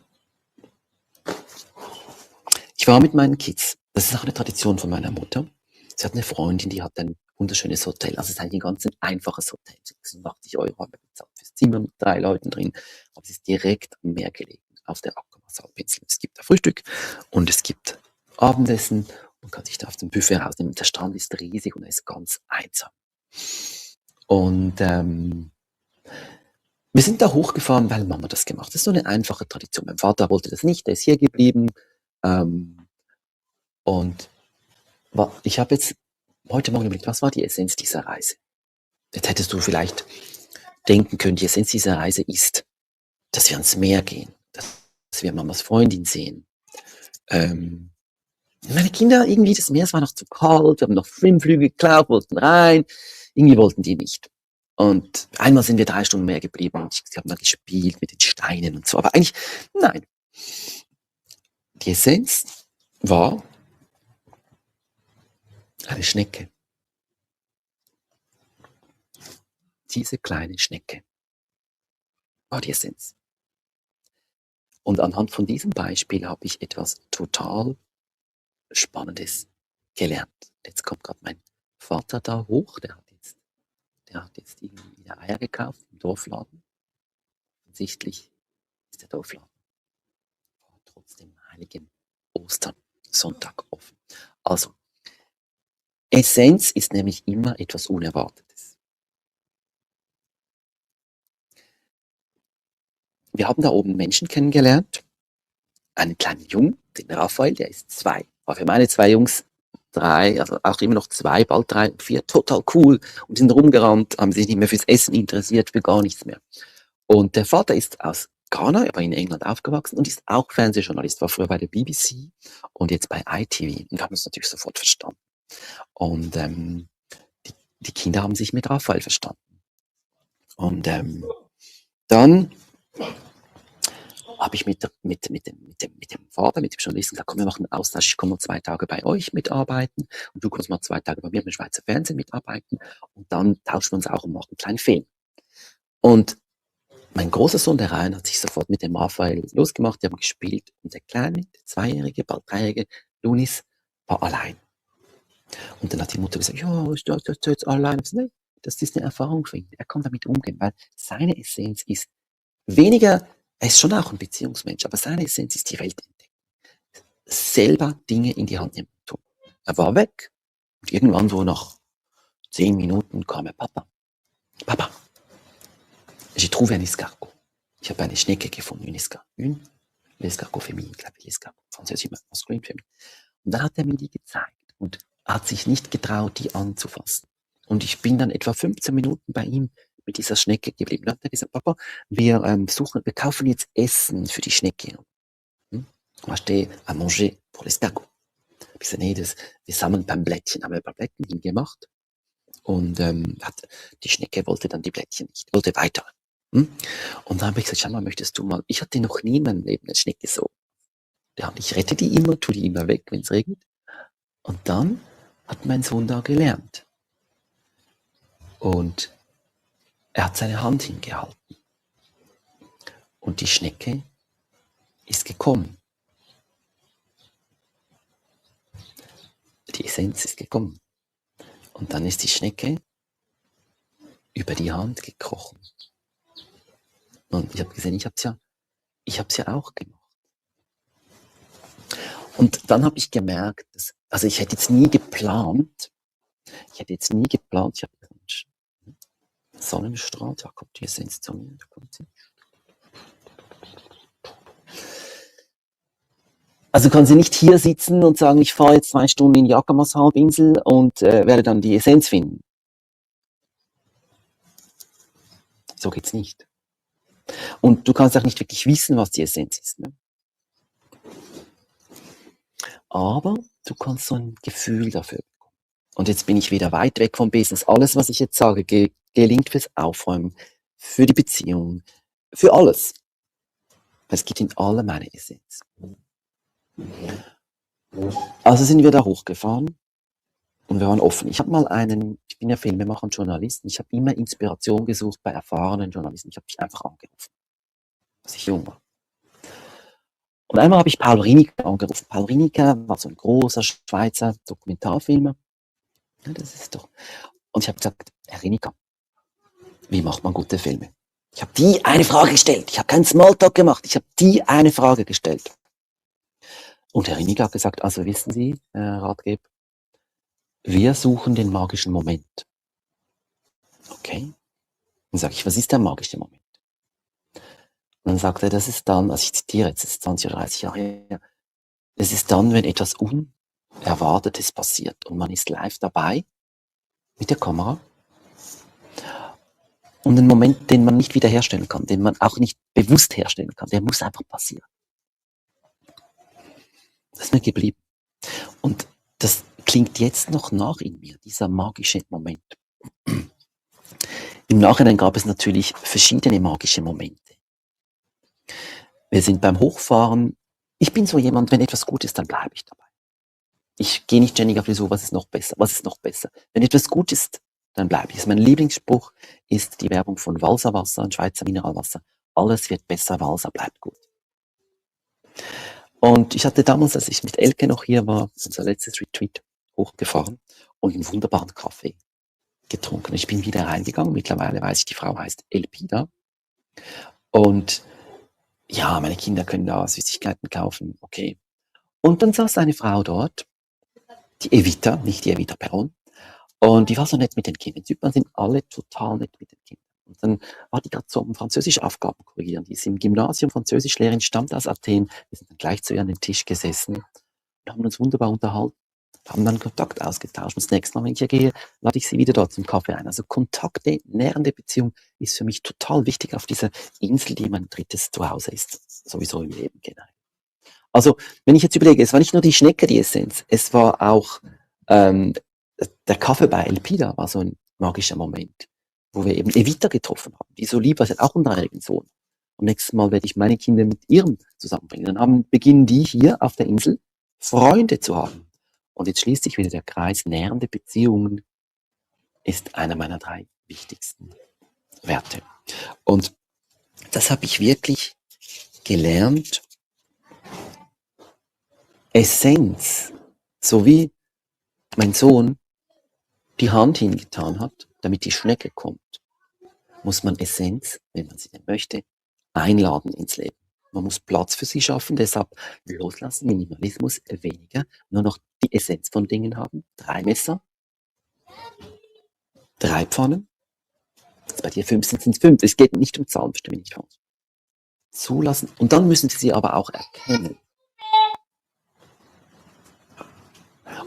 ich war mit meinen Kids. Das ist auch eine Tradition von meiner Mutter. Sie hat eine Freundin, die hat ein wunderschönes Hotel. Also es ist eigentlich ein ganz einfaches Hotel. 86 € haben wir bezahlt fürs Zimmer mit 3 Leuten drin. Aber es ist direkt am Meer gelegen, auf der Ackermannshalbinsel. Es gibt da Frühstück und es gibt Abendessen. Man kann sich da auf dem Buffet rausnehmen. Der Strand ist riesig und er ist ganz einsam. Und wir sind da hochgefahren, weil Mama das gemacht hat. Das ist so eine einfache Tradition. Mein Vater wollte das nicht, der ist hier geblieben. Und ich habe jetzt heute Morgen überlegt, was war die Essenz dieser Reise? Jetzt hättest du vielleicht denken können, die Essenz dieser Reise ist, dass wir ans Meer gehen, dass wir Mamas Freundin sehen. Meine Kinder, irgendwie, das Meer war noch zu kalt, wir haben noch Schwimmflüge geklaut, wollten rein, irgendwie wollten die nicht. Und einmal sind wir 3 Stunden mehr geblieben und sie haben dann gespielt mit den Steinen und so. Aber eigentlich, nein. Die Essenz war eine Schnecke. Diese kleine Schnecke war die Essenz. Und anhand von diesem Beispiel habe ich etwas total Spannendes gelernt. Jetzt kommt gerade mein Vater da hoch, der hat jetzt irgendwie wieder Eier gekauft im Dorfladen. Offensichtlich ist der Dorfladen trotzdem heiligen Ostern Sonntag offen. Also, Essenz ist nämlich immer etwas Unerwartetes. Wir haben da oben Menschen kennengelernt, einen kleinen Jungen, den Raphael, der ist 2. War für meine 2 Jungs 3, also auch immer noch 2, bald 3 und 4, total cool und sind rumgerannt, haben sich nicht mehr fürs Essen interessiert, für gar nichts mehr. Und der Vater ist aus Ghana, er war in England aufgewachsen und ist auch Fernsehjournalist, war früher bei der BBC und jetzt bei ITV. Und wir haben uns natürlich sofort verstanden. Und die Kinder haben sich mit Raphael verstanden. Und dann habe ich mit dem Vater, mit dem Journalisten gesagt, komm, wir machen einen Austausch, ich komme mal 2 Tage bei euch mitarbeiten und du kommst mal 2 Tage bei mir im Schweizer Fernsehen mitarbeiten und dann tauschen wir uns auch und machen einen kleinen Film. Und mein großer Sohn, der Ryan, hat sich sofort mit dem Raphael losgemacht, die haben gespielt und der Kleine, der 2-jährige, bald 3-jährige Lunis, war allein. Und dann hat die Mutter gesagt, ja, ist das jetzt allein? Ich so, nee, das ist eine Erfahrung für ihn. Er kann damit umgehen, weil seine Essenz ist weniger, er ist schon auch ein Beziehungsmensch, aber seine Essenz ist die Welt entdecken. Selber Dinge in die Hand nehmen und tun. Er war weg und irgendwann so nach 10 Minuten kam er, Papa, j'ai trouvé un escargot. Ich habe eine Schnecke gefunden, l'escargot féminin, glaube ich, l'escargot, französisch maskulin féminin. Und dann hat er mir die gezeigt und hat sich nicht getraut, die anzufassen. Und ich bin dann etwa 15 Minuten bei ihm mit dieser Schnecke geblieben. Dann hat er gesagt, Papa, wir kaufen jetzt Essen für die Schnecke. On va acheter à manger pour l'escargot. Ich gesagt, nee, wir sammeln beim Blättchen, haben wir ein paar Blättchen hingemacht. Und die Schnecke wollte dann die Blättchen nicht, wollte weiter. Und dann habe ich gesagt, schau mal, möchtest du mal, ich hatte noch nie in meinem Leben eine Schnecke so. Ja, ich rette die immer, tue die immer weg, wenn es regnet. Und dann hat mein Sohn da gelernt. Und er hat seine Hand hingehalten. Und die Schnecke ist gekommen. Die Essenz ist gekommen. Und dann ist die Schnecke über die Hand gekrochen. Und ich habe gesehen, ich habe es ja auch gemacht. Und dann habe ich gemerkt, also ich hätte jetzt nie geplant, ich habe Sonnenstrahl, da kommt die Essenz zu mir, da kommt sie. Also kann sie nicht hier sitzen und sagen, ich fahre jetzt 2 Stunden in die Ackermaß-Halbinsel und werde dann die Essenz finden. So geht's nicht. Und du kannst auch nicht wirklich wissen, was die Essenz ist. Ne? Aber du kannst so ein Gefühl dafür bekommen. Und jetzt bin ich wieder weit weg vom Business. Alles, was ich jetzt sage, gelingt fürs Aufräumen, für die Beziehung, für alles. Es gibt in allem eine Essenz. Also sind wir da hochgefahren und wir waren offen. Ich bin ja Filmemacher und Journalist, und ich habe immer Inspiration gesucht bei erfahrenen Journalisten. Ich habe dich einfach angerufen, als ich jung war. Und einmal habe ich Paul Rienecker angerufen. Paul Rienecker war so ein großer Schweizer Dokumentarfilmer. Ja, das ist doch. Und ich habe gesagt, Herr Rienecker, wie macht man gute Filme? Ich habe die eine Frage gestellt. Ich habe keinen Smalltalk gemacht. Ich habe die eine Frage gestellt. Und Herr Rienecker hat gesagt, also wissen Sie, Herr Ratgeber, wir suchen den magischen Moment. Okay. Dann sage ich, was ist der magische Moment? Und dann sagt er, das ist dann, also ich zitiere jetzt, das ist 20 oder 30 Jahre her, es ist dann, wenn etwas Unerwartetes passiert und man ist live dabei mit der Kamera und einen Moment, den man nicht wiederherstellen kann, den man auch nicht bewusst herstellen kann, der muss einfach passieren. Das ist mir geblieben. Und das klingt jetzt noch nach in mir, dieser magische Moment. Im Nachhinein gab es natürlich verschiedene magische Momente. Wir sind beim Hochfahren. Ich bin so jemand, wenn etwas gut ist, dann bleibe ich dabei. Ich gehe nicht ständig auf die Suche, was ist noch besser, was ist noch besser. Wenn etwas gut ist, dann bleibe ich. Mein Lieblingsspruch ist die Werbung von Walserwasser, ein Schweizer Mineralwasser. Alles wird besser, Walser bleibt gut. Und ich hatte damals, als ich mit Elke noch hier war, unser letztes Retreat, hochgefahren und einen wunderbaren Kaffee getrunken. Ich bin wieder reingegangen. Mittlerweile weiß ich, die Frau heißt Elpida. Und ja, meine Kinder können da Süßigkeiten kaufen. Okay. Und dann saß eine Frau dort, die Evita, nicht die Evita Perron. Und die war so nett mit den Kindern. In Zypern sind alle total nett mit den Kindern. Und dann war die gerade so am Französisch-Aufgaben korrigieren. Die ist im Gymnasium Französischlehrerin, stammt aus Athen. Wir sind dann gleich zu ihr an den Tisch gesessen und haben uns wunderbar unterhalten. Haben dann Kontakt ausgetauscht. Und das nächste Mal, wenn ich hier gehe, lade ich sie wieder dort zum Kaffee ein. Also Kontakte, nährende Beziehung ist für mich total wichtig auf dieser Insel, die mein drittes Zuhause ist. Sowieso im Leben generell. Also, wenn ich jetzt überlege, es war nicht nur die Schnecke, die Essenz, es war auch der Kaffee bei Elpida war so ein magischer Moment, wo wir eben Evita getroffen haben, die so lieb war, sie hat auch einen 3-jährigen Sohn. Und nächstes Mal werde ich meine Kinder mit ihrem zusammenbringen. Dann beginnen die hier auf der Insel Freunde zu haben. Und jetzt schließt sich wieder der Kreis. Nährende Beziehungen ist einer meiner 3 wichtigsten Werte. Und das habe ich wirklich gelernt. Essenz, so wie mein Sohn die Hand hingetan hat, damit die Schnecke kommt, muss man Essenz, wenn man sie denn möchte, einladen ins Leben. Man muss Platz für sie schaffen, deshalb loslassen, Minimalismus, weniger, nur noch die Essenz von Dingen haben. 3 Messer, 3 Pfannen. Jetzt bei dir 5 sind es 5. Es geht nicht um Zahlen, verstehe mich nicht falsch. Zulassen. Und dann müssen sie aber auch erkennen.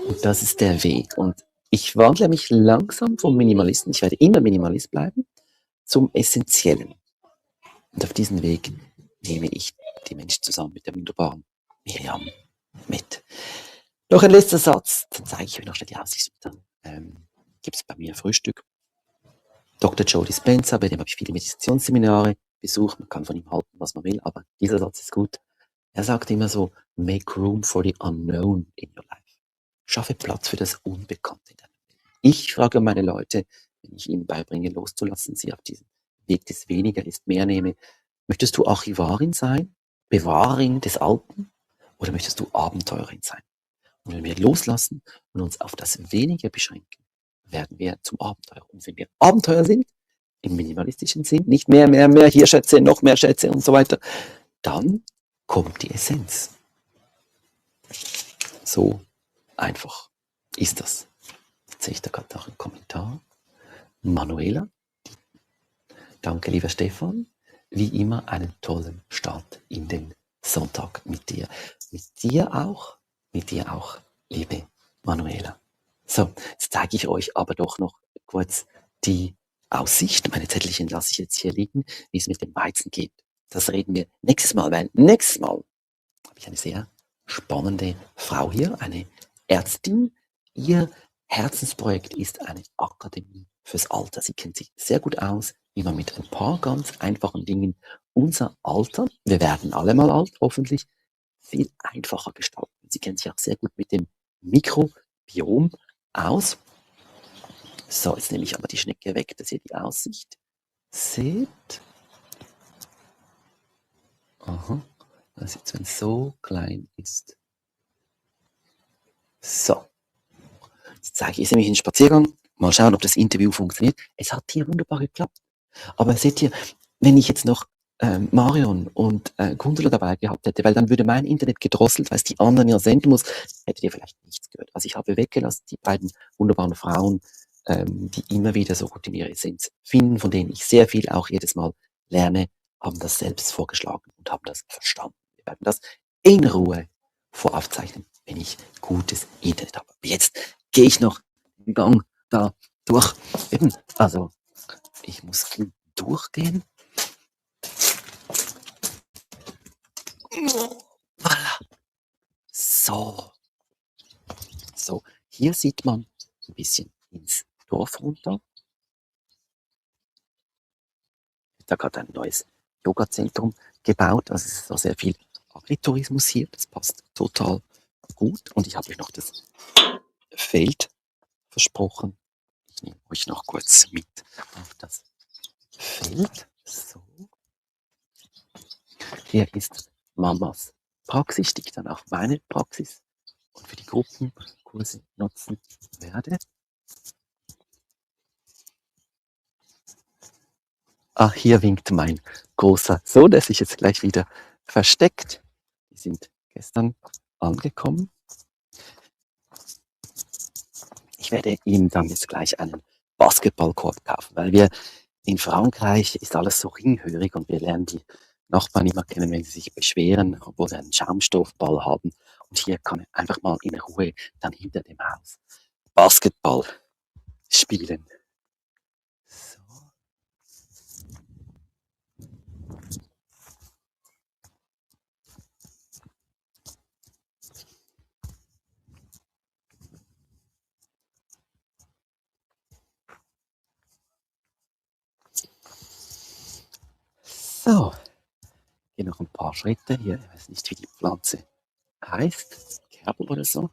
Und das ist der Weg. Und ich wandle mich langsam vom Minimalisten, ich werde immer Minimalist bleiben, zum Essentiellen. Und auf diesen Weg nehme ich die Menschen zusammen mit der wunderbaren Miriam mit. Noch ein letzter Satz, dann zeige ich euch noch schnell die Aussicht. Dann gibt es bei mir Frühstück. Dr. Joe Dispenza, bei dem habe ich viele Meditationsseminare besucht. Man kann von ihm halten, was man will, aber dieser Satz ist gut. Er sagt immer so, make room for the unknown in your life. Schaffe Platz für das Unbekannte in deinem Leben. Ich frage meine Leute, wenn ich ihnen beibringe, loszulassen, sie auf diesen Weg des Weniger ist mehr nehme. Möchtest du Archivarin sein, Bewahrerin des Alten, oder möchtest du Abenteurerin sein? Und wenn wir loslassen und uns auf das Wenige beschränken, werden wir zum Abenteuer. Und wenn wir Abenteuer sind, im minimalistischen Sinn, nicht mehr, hier Schätze, noch mehr Schätze und so weiter, dann kommt die Essenz. So einfach ist das. Jetzt sehe ich da gerade noch einen Kommentar. Manuela, danke lieber Stefan, wie immer einen tollen Start in den Sonntag mit dir. Mit dir auch, liebe Manuela. So, jetzt zeige ich euch aber doch noch kurz die Aussicht. Meine Zettelchen lasse ich jetzt hier liegen, wie es mit dem Weizen geht. Das reden wir nächstes Mal, weil nächstes Mal habe ich eine sehr spannende Frau hier, eine Ärztin. Ihr Herzensprojekt ist eine Akademie fürs Alter. Sie kennt sich sehr gut aus, wie man mit ein paar ganz einfachen Dingen unser Alter, wir werden alle mal alt, hoffentlich, viel einfacher gestalten. Sie kennt sich auch sehr gut mit dem Mikrobiom aus. So, jetzt nehme ich aber die Schnecke weg, dass ihr die Aussicht seht. Aha, das jetzt, wenn es so klein ist. So, jetzt zeige ich nämlich einen Spaziergang. Mal schauen, ob das Interview funktioniert. Es hat hier wunderbar geklappt. Aber seht ihr, wenn ich jetzt noch Marion und Gundula dabei gehabt hätte, weil dann würde mein Internet gedrosselt, weil es die anderen ja senden muss, hättet ihr vielleicht nichts gehört. Also ich habe weggelassen, die beiden wunderbaren Frauen, die immer wieder so gut in ihre Essenz finden, von denen ich sehr viel auch jedes Mal lerne, haben das selbst vorgeschlagen und haben das verstanden. Wir werden das in Ruhe voraufzeichnen, wenn ich gutes Internet habe. Jetzt gehe ich noch den Gang da durch. Eben, also ich muss durchgehen. Voilà. So. So, hier sieht man ein bisschen ins Dorf runter. Da gerade ein neues Yoga-Zentrum gebaut. Also es ist auch sehr viel Agritourismus hier. Das passt total gut. Und ich habe euch noch das Feld versprochen. Ich nehme euch noch kurz mit auf das Feld. So. Hier ist Mamas Praxis, die ich dann auch meine Praxis und für die Gruppenkurse nutzen werde. Ah, hier winkt mein großer Sohn, der sich jetzt gleich wieder versteckt. Die sind gestern angekommen. Ich werde ihm dann jetzt gleich einen Basketballkorb kaufen, weil wir in Frankreich ist alles so ringhörig und wir lernen die Nachbarn immer kennen, wenn sie sich beschweren, obwohl sie einen Schaumstoffball haben. Und hier kann er einfach mal in Ruhe dann hinter dem Haus Basketball spielen. So. So, Hier noch ein paar Schritte. Hier, ich weiß nicht, wie die Pflanze heißt. Kerbel oder so.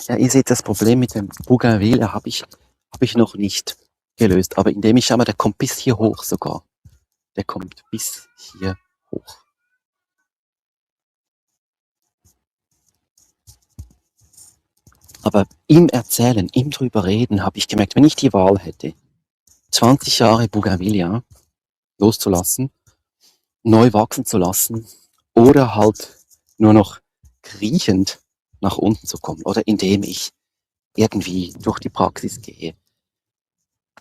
Ja, ihr seht, das Problem mit dem Bougainville habe ich noch nicht gelöst. Aber indem ich schau mal, der kommt bis hier hoch sogar. Der kommt bis hier hoch. Aber im Erzählen, im drüber reden, habe ich gemerkt, wenn ich die Wahl hätte, 20 Jahre Bougainvillea loszulassen, neu wachsen zu lassen oder halt nur noch kriechend nach unten zu kommen oder indem ich irgendwie durch die Praxis gehe.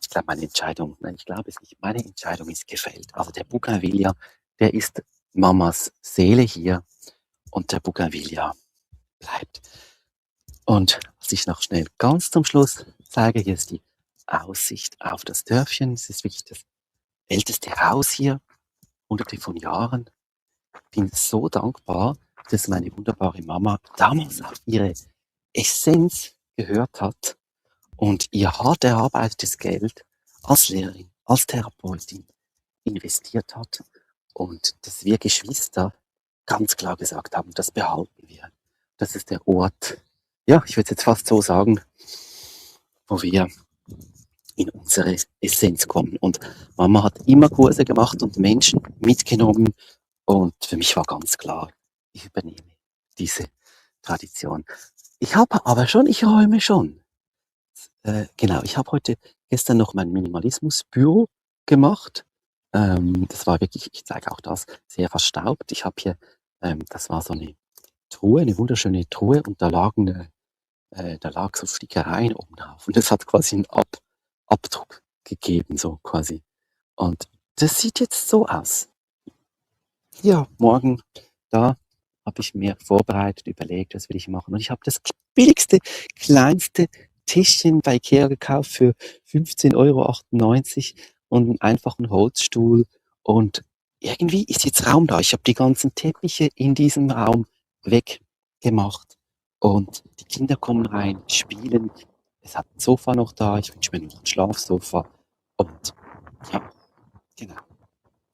Ich glaube, ich glaube es nicht, meine Entscheidung ist gefällt. Also der Bougainvillea, der ist Mamas Seele hier und der Bougainvillea bleibt. Und was ich noch schnell ganz zum Schluss zeige, hier ist die Aussicht auf das Dörfchen. Es ist wirklich das älteste Haus hier, hunderte von Jahren. Ich bin so dankbar, dass meine wunderbare Mama damals auf ihre Essenz gehört hat und ihr hart erarbeitetes Geld als Lehrerin, als Therapeutin investiert hat und dass wir Geschwister ganz klar gesagt haben, das behalten wir. Das ist der Ort, ja, ich würde jetzt fast so sagen, wo wir in unsere Essenz kommen. Und Mama hat immer Kurse gemacht und Menschen mitgenommen. Und für mich war ganz klar, ich übernehme diese Tradition. Ich räume schon. Genau, ich habe gestern noch mein Minimalismusbüro gemacht. Das war wirklich, ich zeige auch das, sehr verstaubt. Ich habe hier, das war so eine Truhe, eine wunderschöne Truhe und da lag so Stickereien oben drauf. Und das hat quasi einen Abdruck gegeben, so quasi. Und das sieht jetzt so aus. Ja, morgen, da habe ich mir vorbereitet, überlegt, was will ich machen. Und ich habe das billigste, kleinste Tischchen bei Ikea gekauft für 15,98 € und einen einfachen Holzstuhl. Und irgendwie ist jetzt Raum da. Ich habe die ganzen Teppiche in diesem Raum weggemacht. Und die Kinder kommen rein, spielen. Es hat ein Sofa noch da. Ich wünsche mir noch ein Schlafsofa. Und ja, genau.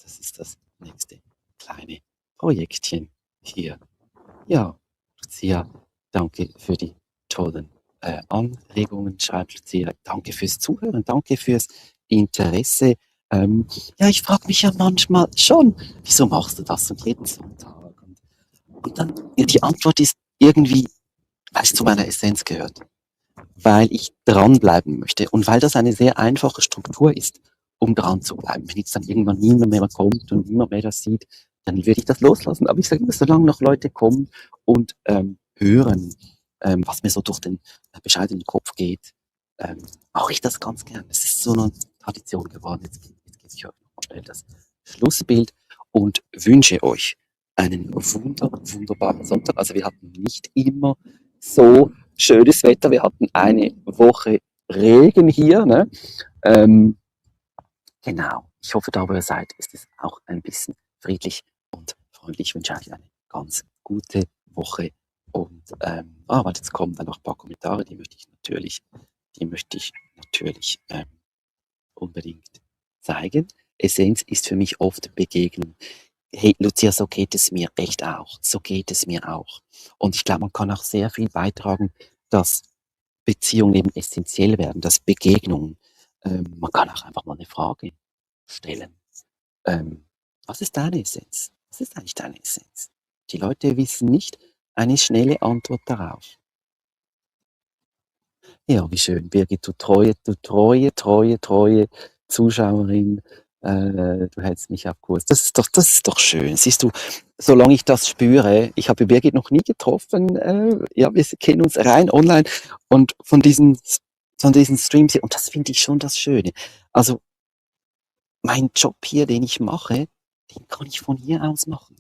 Das ist das nächste kleine Projektchen hier. Ja, Lucia, danke für die tollen Anregungen. Schreibt Lucia, danke fürs Zuhören, danke fürs Interesse. Ja, ich frage mich ja manchmal schon, wieso machst du das und jeden Sonntag? Und dann, ja, die Antwort ist irgendwie, weil es zu meiner Essenz gehört, weil ich dranbleiben möchte und weil das eine sehr einfache Struktur ist, um dran zu bleiben. Wenn jetzt dann irgendwann niemand mehr kommt und niemand mehr das sieht, dann würde ich das loslassen. Aber ich sage immer, solange noch Leute kommen und hören, was mir so durch den bescheidenen Kopf geht, mache ich das ganz gern. Es ist so eine Tradition geworden. Jetzt gebe ich euch noch schnell das Schlussbild und wünsche euch einen wunderbaren Sonntag. Also wir hatten nicht immer so schönes Wetter. Wir hatten eine Woche Regen hier. Ne? Genau. Ich hoffe, da wo ihr seid, ist es auch ein bisschen friedlich und freundlich. Ich wünsche euch eine ganz gute Woche. Und warte, jetzt kommen dann noch ein paar Kommentare, die möchte ich natürlich unbedingt zeigen. Essenz ist für mich oft Begegnung. Hey, Lucia, so geht es mir echt auch. So geht es mir auch. Und ich glaube, man kann auch sehr viel beitragen, dass Beziehungen eben essentiell werden, dass Begegnungen. Man kann auch einfach mal eine Frage stellen. Was ist deine Essenz? Was ist eigentlich deine Essenz? Die Leute wissen nicht eine schnelle Antwort darauf. Ja, wie schön, Birgit, du treue Zuschauerin, du hältst mich auf Kurs. Das ist doch schön. Siehst du, solange ich das spüre, ich habe Birgit noch nie getroffen, ja, wir kennen uns rein online und von diesen Streams hier, und das finde ich schon das Schöne. Also, mein Job hier, den ich mache, den kann ich von hier aus machen.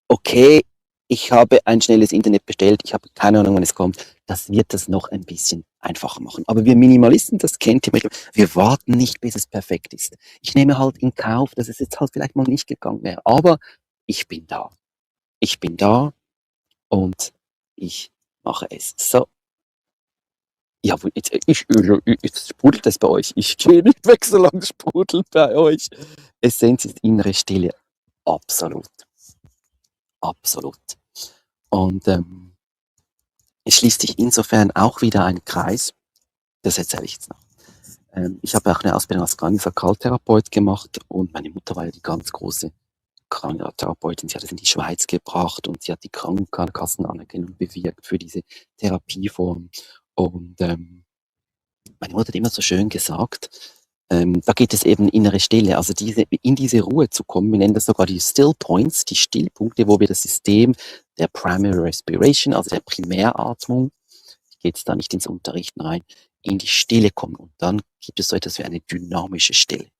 Okay, ich habe ein schnelles Internet bestellt, ich habe keine Ahnung, wann es kommt. Das wird das noch ein bisschen einfacher machen. Aber wir Minimalisten, das kennt ihr, wir warten nicht, bis es perfekt ist. Ich nehme halt in Kauf, dass es jetzt halt vielleicht mal nicht gegangen wäre. Aber ich bin da. Ich bin da und ich mache es. So, Ja, jetzt sprudelt es bei euch. Ich gehe nicht weg, solange es sprudelt bei euch. Essenz ist innere Stille. Absolut, absolut. Und es schließt sich insofern auch wieder ein Kreis. Das erzähle ich jetzt noch. Ich habe auch eine Ausbildung als Krankenpflegetherapeut gemacht und meine Mutter war ja die ganz große Krankenkassenpsychotherapeutin. Sie hat es in die Schweiz gebracht und sie hat die Krankenkassenanerkennung bewirkt für diese Therapieform. Und meine Mutter hat immer so schön gesagt, da geht es eben innere Stille, also in diese Ruhe zu kommen. Wir nennen das sogar die Still Points, die Stillpunkte, wo wir das System der Primary Respiration, also der Primäratmung, ich gehe jetzt da nicht ins Unterrichten rein, in die Stille kommen. Und dann gibt es so etwas wie eine dynamische Stille.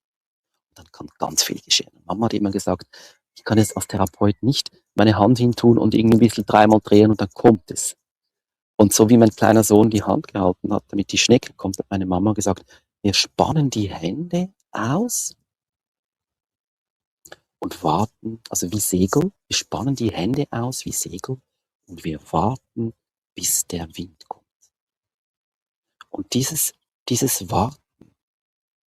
Dann kann ganz viel geschehen. Mama hat immer gesagt, ich kann jetzt als Therapeut nicht meine Hand hintun und irgendwie ein bisschen dreimal drehen und dann kommt es. Und so wie mein kleiner Sohn die Hand gehalten hat, damit die Schnecke kommt, hat meine Mama gesagt, wir spannen die Hände aus und warten, also wie Segel, wir spannen die Hände aus wie Segel und wir warten, bis der Wind kommt. Und dieses Warten,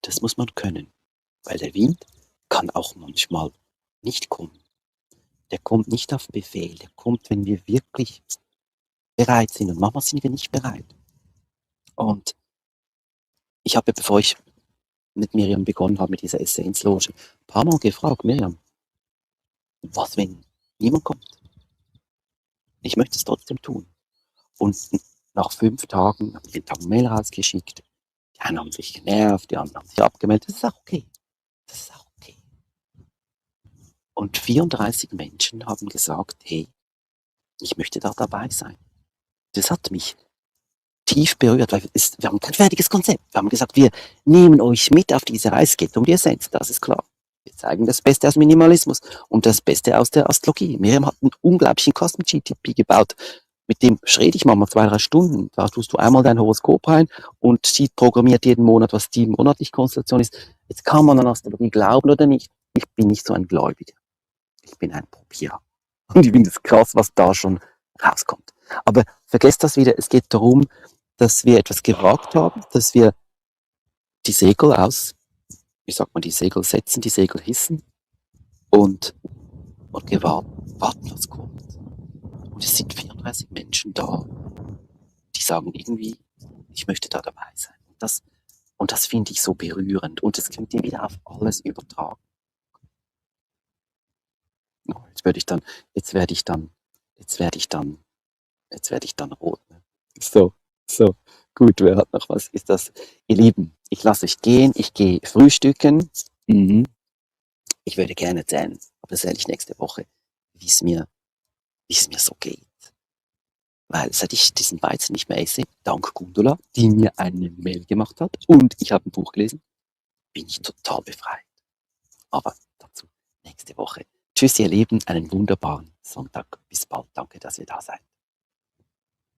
das muss man können, weil der Wind kann auch manchmal nicht kommen. Der kommt nicht auf Befehl, der kommt, wenn wir wirklich bereit sind. Und manchmal sind wir nicht bereit. Und ich habe, bevor ich mit Miriam begonnen habe, mit dieser Essenzloge, ein paar Mal gefragt, Miriam, was, wenn niemand kommt? Ich möchte es trotzdem tun. Und nach 5 Tagen habe ich jeden Tag eine Mail rausgeschickt. Die einen haben sich genervt, die anderen haben sich abgemeldet. Das ist auch okay. Das ist auch okay. Und 34 Menschen haben gesagt, hey, ich möchte da dabei sein. Das hat mich tief berührt, weil wir haben kein fertiges Konzept. Wir haben gesagt, wir nehmen euch mit auf diese Reise. Es geht um die Essenz, das ist klar. Wir zeigen das Beste aus Minimalismus und das Beste aus der Astrologie. Miriam hat einen unglaublichen Cosmic GTP gebaut. Mit dem rede ich manchmal 2-3 Stunden. Da tust du einmal dein Horoskop rein und sie programmiert jeden Monat, was die monatliche Konstellation ist. Jetzt kann man an Astrologie glauben oder nicht. Ich bin nicht so ein Gläubiger. Ich bin ein Probierer. Und ich finde es krass, was da schon rauskommt. Aber vergesst das wieder. Es geht darum, dass wir etwas gewagt haben, dass wir die Segel wie sagt man, die Segel setzen, die Segel hissen und warten, was kommt. Und es sind 34 Menschen da, die sagen irgendwie, ich möchte da dabei sein. Und das finde ich so berührend. Und das könnt ihr wieder auf alles übertragen. Oh, jetzt werde ich dann rot. Ne? So, gut, wer hat noch was? Ist das, ihr Lieben, ich lasse euch gehen, ich gehe frühstücken. Mhm. Ich würde gerne erzählen, aber das erzähle ich nächste Woche, wie es mir so geht. Weil seit ich diesen Weizen nicht mehr esse, dank Gundula, die mir eine Mail gemacht hat und ich habe ein Buch gelesen, bin ich total befreit. Aber dazu nächste Woche. Tschüss, ihr Lieben, einen wunderbaren Sonntag. Bis bald. Danke, dass ihr da seid.